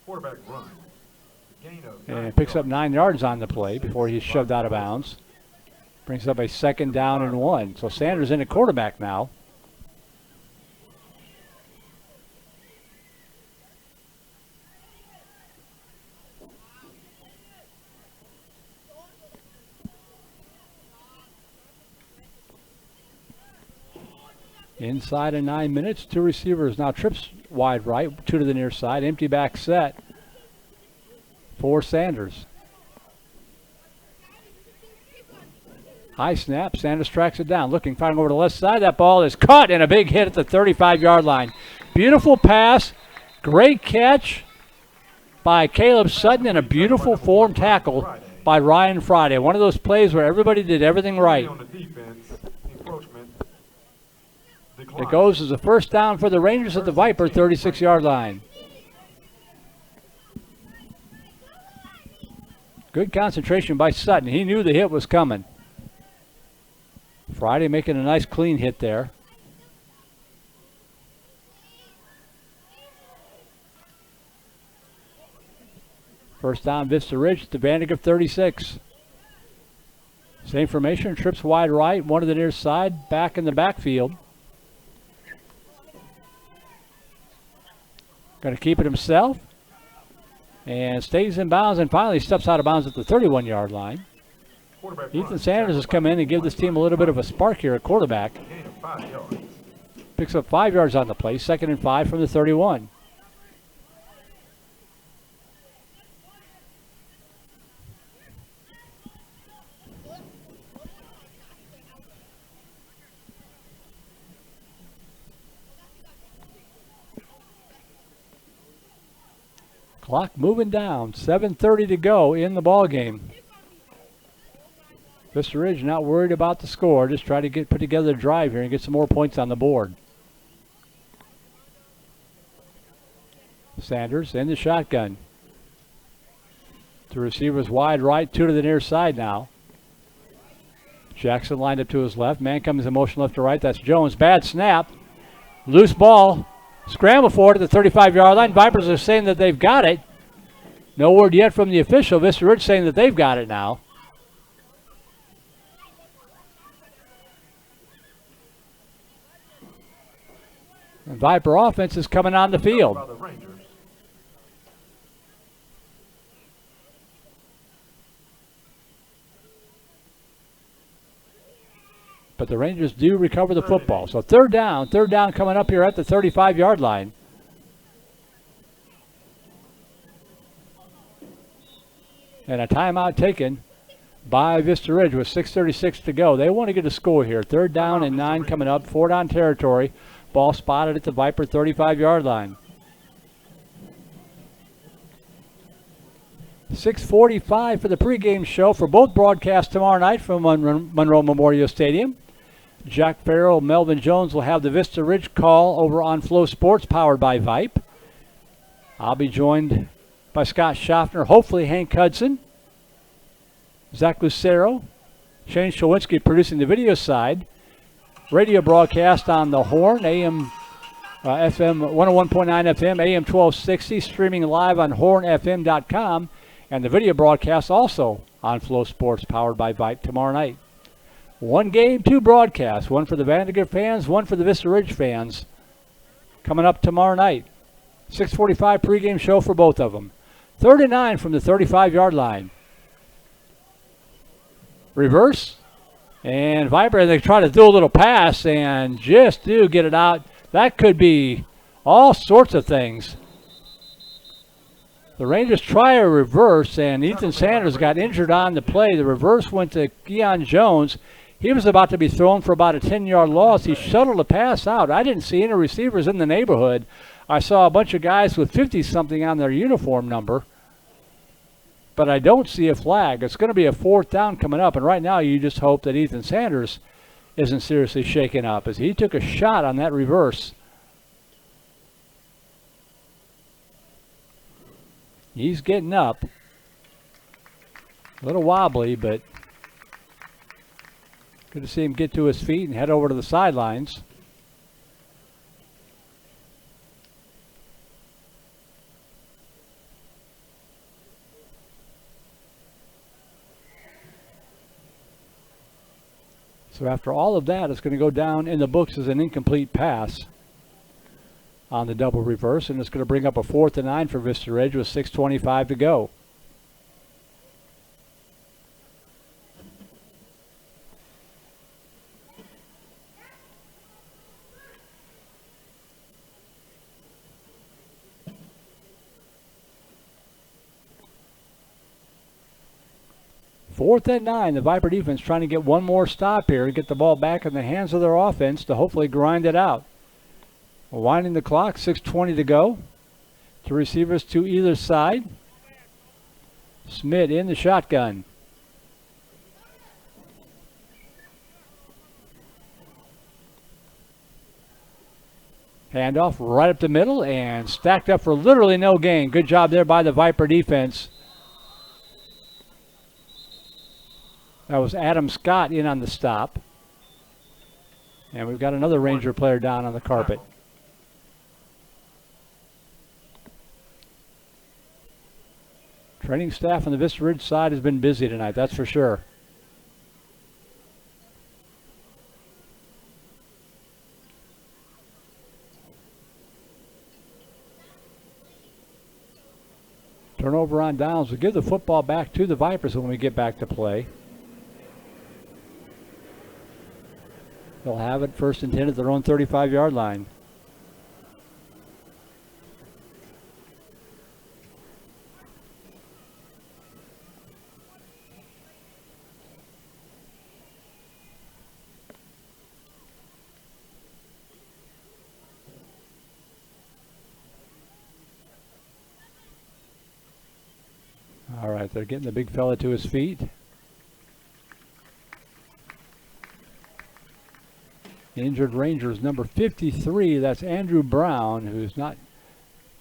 Quarterback run. Gain of And picks up 9 yards on the play before he's shoved out of bounds. Brings up a 2nd down and 1. So Sanders in at quarterback now. Inside of 9 minutes, two receivers. Now trips wide right, two to the near side. Empty back set for Sanders. High snap. Sanders tracks it down. Looking, firing over the left side. That ball is caught and a big hit at the 35-yard line. Beautiful pass. Great catch by Caleb Sutton and a beautiful form tackle by Ryan Friday. One of those plays where everybody did everything right. It goes as a first down for the Rangers at the Viper 36-yard line. Good concentration by Sutton. He knew the hit was coming. Friday making a nice clean hit there. First down, Vista Ridge to Vandegrift 36. Same formation, trips wide right, one to the near side, back in the backfield. Going to keep it himself. And stays in bounds and finally steps out of bounds at the 31-yard line. Ethan Sanders has come in and give this team a little bit of a spark here at quarterback. Picks up 5 yards on the play, 2nd and 5 from the 31. Clock moving down, 7:30 to go in the ball game. Vista Ridge not worried about the score, just try to put together a drive here and get some more points on the board. Sanders in the shotgun. The receivers wide right, 2 to the near side now. Jackson lined up to his left. Man comes in motion left to right. That's Jones. Bad snap. Loose ball. Scramble for it at the 35-yard line. Vipers are saying that they've got it. No word yet from the official. Vista Ridge saying that they've got it now. And Viper offense is coming on the field. But the Rangers do recover the football. So third down coming up here at the 35-yard line. And a timeout taken by Vista Ridge with 6:36 to go. They want to get a score here. 3rd down and 9 coming up, 4-down territory. Ball spotted at the Viper 35-yard line. 6:45 for the pregame show for both broadcasts tomorrow night from Monroe Memorial Stadium. Jack Farrell, Melvin Jones will have the Vista Ridge call over on Flow Sports, powered by Vype. I'll be joined by Scott Schaffner, hopefully Hank Hudson, Zach Lucero, Shane Shawinski producing the video side. Radio broadcast on the Horn, AM FM 101.9 FM, AM 1260, streaming live on hornfm.com, and the video broadcast also on Flow Sports, powered by Vype tomorrow night. 1 game, 2 broadcasts, one for the Vandegrift fans, one for the Vista Ridge fans, coming up tomorrow night. 6:45 pregame show for both of them. 3rd and 9 from the 35-yard line. Reverse, and Viper, they try to do a little pass and just do get it out. That could be all sorts of things. The Rangers try a reverse, and Ethan Sanders got injured on the play. The reverse went to Keon Jones. He was about to be thrown for about a 10-yard loss. He shuttled the pass out. I didn't see any receivers in the neighborhood. I saw a bunch of guys with 50-something on their uniform number, but I don't see a flag. It's going to be a 4th down coming up, and right now you just hope that Ethan Sanders isn't seriously shaken up as he took a shot on that reverse. He's getting up. A little wobbly, but good to see him get to his feet and head over to the sidelines. So after all of that, it's going to go down in the books as an incomplete pass on the double reverse, and it's going to bring up a 4th and 9 for Vista Ridge with 6:25 to go. Fourth and 9, the Viper defense trying to get one more stop here and get the ball back in the hands of their offense to hopefully grind it out. Winding the clock, 6:20 to go. Two receivers to either side. Smith in the shotgun. Handoff right up the middle and stacked up for literally no gain. Good job there by the Viper defense. That was Adam Scott in on the stop. And we've got another Ranger player down on the carpet. Training staff on the Vista Ridge side has been busy tonight, that's for sure. Turnover on downs. We'll give the football back to the Vipers when we get back to play. They'll have it 1st and 10 at their own 35-yard line. All right, they're getting the big fella to his feet. Injured Rangers number 53, that's Andrew Brown, who's not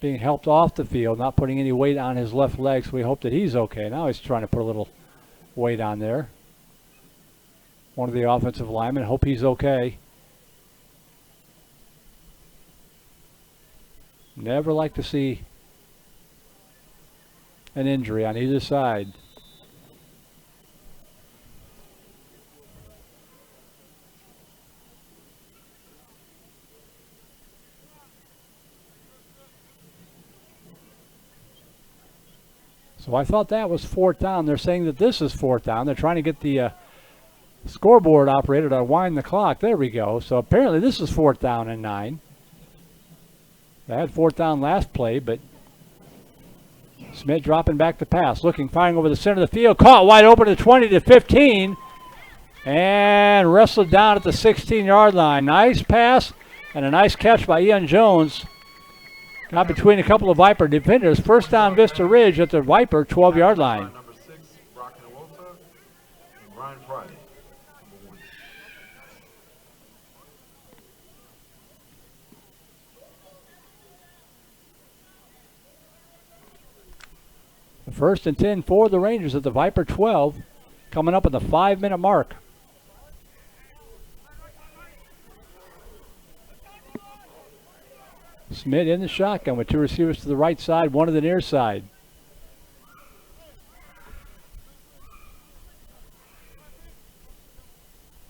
being helped off the field, not putting any weight on his left leg, so we hope that he's okay. Now he's trying to put a little weight on there. One of the offensive linemen, hope he's okay. Never like to see an injury on either side. So I thought that was 4th down. They're saying that this is 4th down. They're trying to get the scoreboard operator to wind the clock. There we go. So apparently this is 4th down and 9. They had 4th down last play, but Smith dropping back to pass, looking, firing over the center of the field, caught wide open at 20 to 15, and wrestled down at the 16-yard line. Nice pass and a nice catch by Ian Jones. Got between a couple of Viper defenders. 1st down Vista Ridge at the Viper 12-yard line. Number 6, Rocky Walter, and Brian Friday. The 1st and 10 for the Rangers at the Viper 12, coming up at the 5-minute mark. Smith in the shotgun with 2 receivers to the right side, 1 to the near side.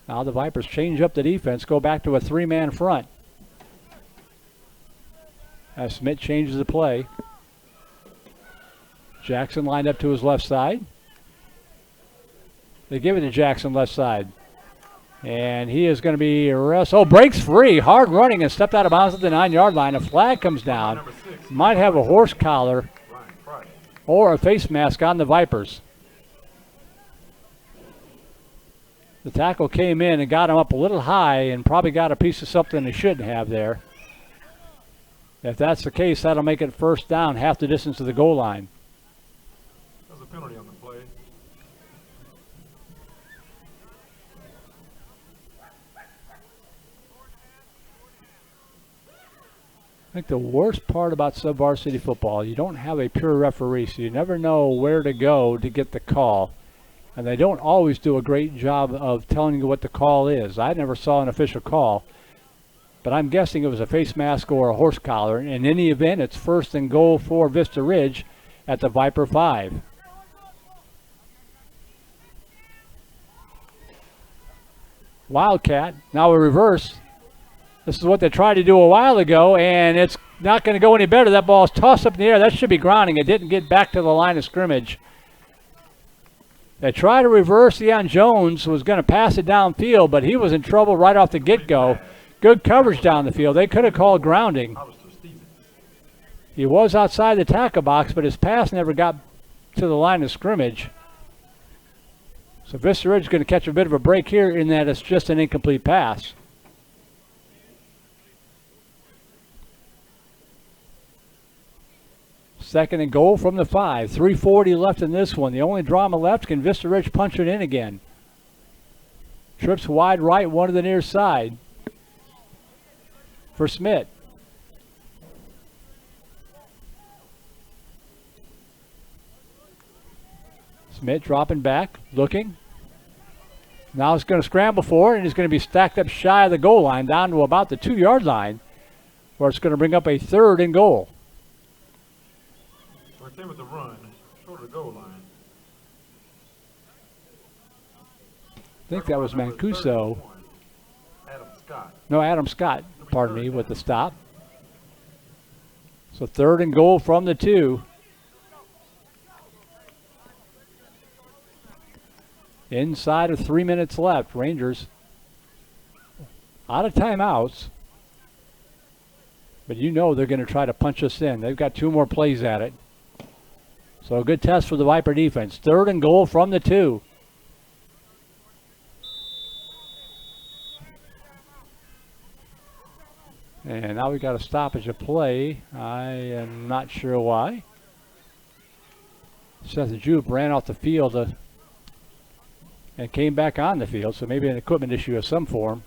Now the Vipers change up the defense, go back to a 3-man front. As Smith changes the play. Jackson lined up to his left side. They give it to Jackson left side. And he is going to be arrested. Oh, breaks free. Hard running and stepped out of bounds at the 9-yard line. A flag comes down. Might have a horse collar or a face mask on the Vipers. The tackle came in and got him up a little high and probably got a piece of something he shouldn't have there. If that's the case, that'll make it 1st down, half the distance to the goal line. There's a penalty on the play. I think the worst part about sub-varsity football, you don't have a pure referee, so you never know where to go to get the call. And they don't always do a great job of telling you what the call is. I never saw an official call, but I'm guessing it was a face mask or a horse collar. In any event, it's 1st and goal for Vista Ridge at the Viper 5. Wildcat, now a reverse. This is what they tried to do a while ago, and it's not going to go any better. That ball is tossed up in the air. That should be grounding. It didn't get back to the line of scrimmage. They tried to reverse. Ian Jones was going to pass it downfield, but he was in trouble right off the get-go. Good coverage down the field. They could have called grounding. He was outside the tackle box, but his pass never got to the line of scrimmage. So Vista Ridge is going to catch a bit of a break here in that it's just an incomplete pass. Second and goal from the 5. 3:40 left in this one. The only drama left, can Vista Ridge punch it in again? Trips wide right, one to the near side for Smith. Smith dropping back, looking. Now he's going to scramble for it, and he's going to be stacked up shy of the goal line, down to about the 2-yard line, where it's going to bring up a 3rd and goal. We're with the run, short of the goal line. I think that was Mancuso. Adam Scott. No, Adam Scott, pardon me, with the stop. So 3rd and goal from the 2. Inside of 3 minutes left. Rangers out of timeouts. But you know they're going to try to punch us in. They've got 2 more plays at it. So a good test for the Viper defense. 3rd and goal from the 2. And now we got a stoppage of play. I am not sure why. Seth Jupe ran off the field and came back on the field, so maybe an equipment issue of some form.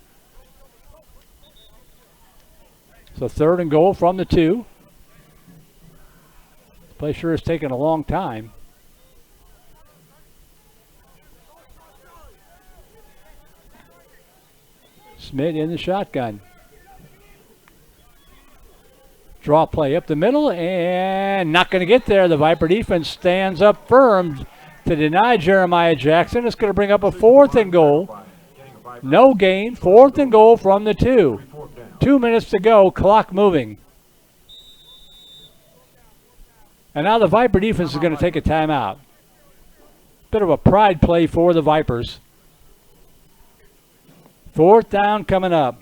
So 3rd and goal from the 2. This play sure has taken a long time. Smith in the shotgun. Draw play up the middle, and not going to get there. The Viper defense stands up firm to deny Jeremiah Jackson. It's going to bring up a 4th and goal. No gain. 4th and goal from the 2. 2 minutes to go. Clock moving. And now the Viper defense is going to take a timeout. Bit of a pride play for the Vipers. 4th down coming up.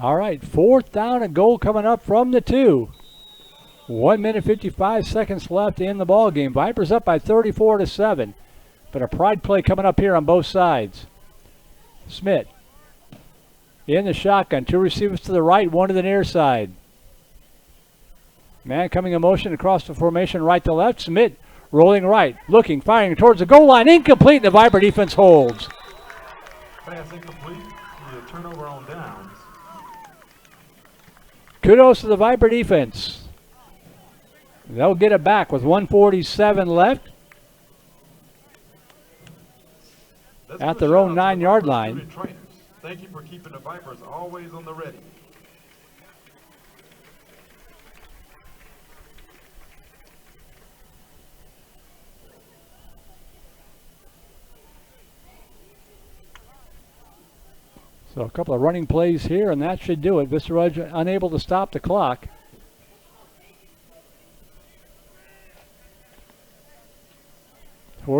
All right, 4th down and goal coming up from the 2. 1 minute 55 seconds left in the ball game. Vipers up by 34-7, but a pride play coming up here on both sides. Smith in the shotgun, 2 receivers to the right, 1 to the near side. Man coming in motion across the formation right to left. Smith rolling right, looking, firing towards the goal line, incomplete. The Viper defense holds. Pass incomplete. The turnover on downs. Kudos to the Viper defense. They'll get it back with 1:47 left at their own 9-yard line. Thank you for keeping the Vipers always on the ready. So a couple of running plays here, and that should do it. Vista Ridge unable to stop the clock.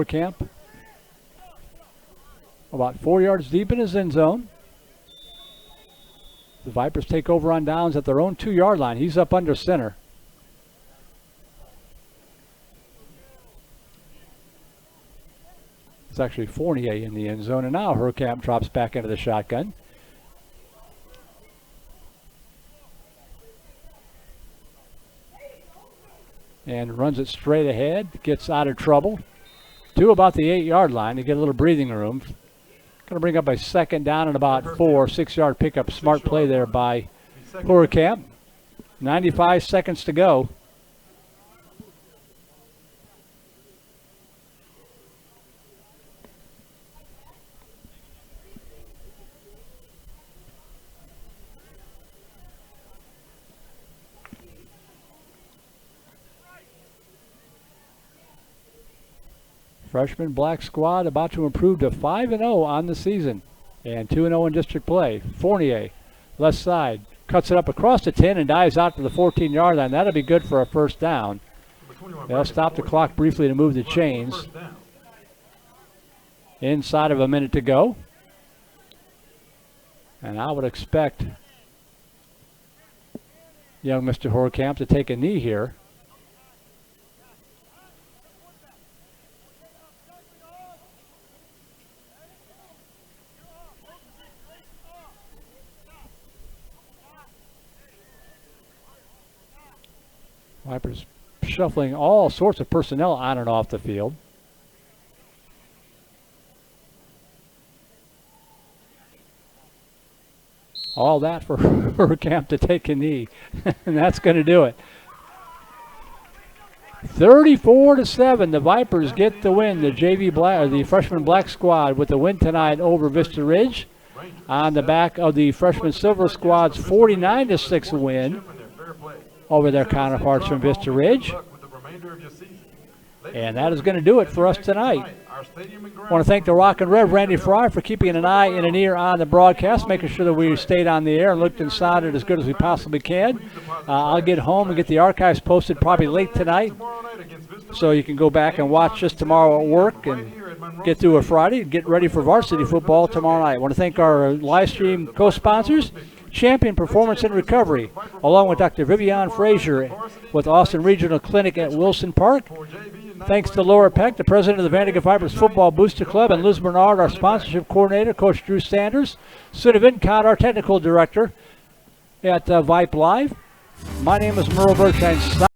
Camp about 4 yards deep in his end zone. The Vipers take over on downs at their own 2-yard line. He's up under center. It's actually Fournier in the end zone, and now Herkamp drops back into the shotgun. And runs it straight ahead, gets out of trouble. To about the 8-yard line to get a little breathing room. Going to bring up a 2nd down and about 6-yard pickup. Smart play there by Herkamp. 95 seconds to go. Freshman black squad about to improve to 5-0 on the season and 2-0 in district play. Fournier, left side, cuts it up across the 10 and dives out to the 14-yard line. That'll be good for a first down. They'll stop the clock briefly to move the chains. Inside of a minute to go. And I would expect young Mr. Horkamp to take a knee here. Vipers shuffling all sorts of personnel on and off the field. All that for Camp to take a knee, and that's going to do it. 34-7, the Vipers get the win. The the freshman black squad with the win tonight over Vista Ridge, on the back of the freshman silver squad's 49-6 win over their counterparts from Vista Ridge. And that is going to do it for us tonight. I want to thank the Rockin' Rev, Randy Fry, for keeping an eye and an ear on the broadcast, making sure that we stayed on the air and looked and sounded as good as we possibly can. I'll get home and get the archives posted probably late tonight, so you can go back and watch this tomorrow at work and get through a Friday and get ready for varsity football tomorrow night. I want to thank our live stream co-sponsors, Champion Performance and Recovery, along with Dr. Vivian Frazier with Austin Regional Clinic at Wilson Park. Thanks to Laura Peck, the president of the Vandegrifts Vipers Football Booster Club, and Liz Bernard, our sponsorship coordinator, Coach Drew Sanders, Sue Vincott, our technical director at Vype Live. My name is Merle Bergstein.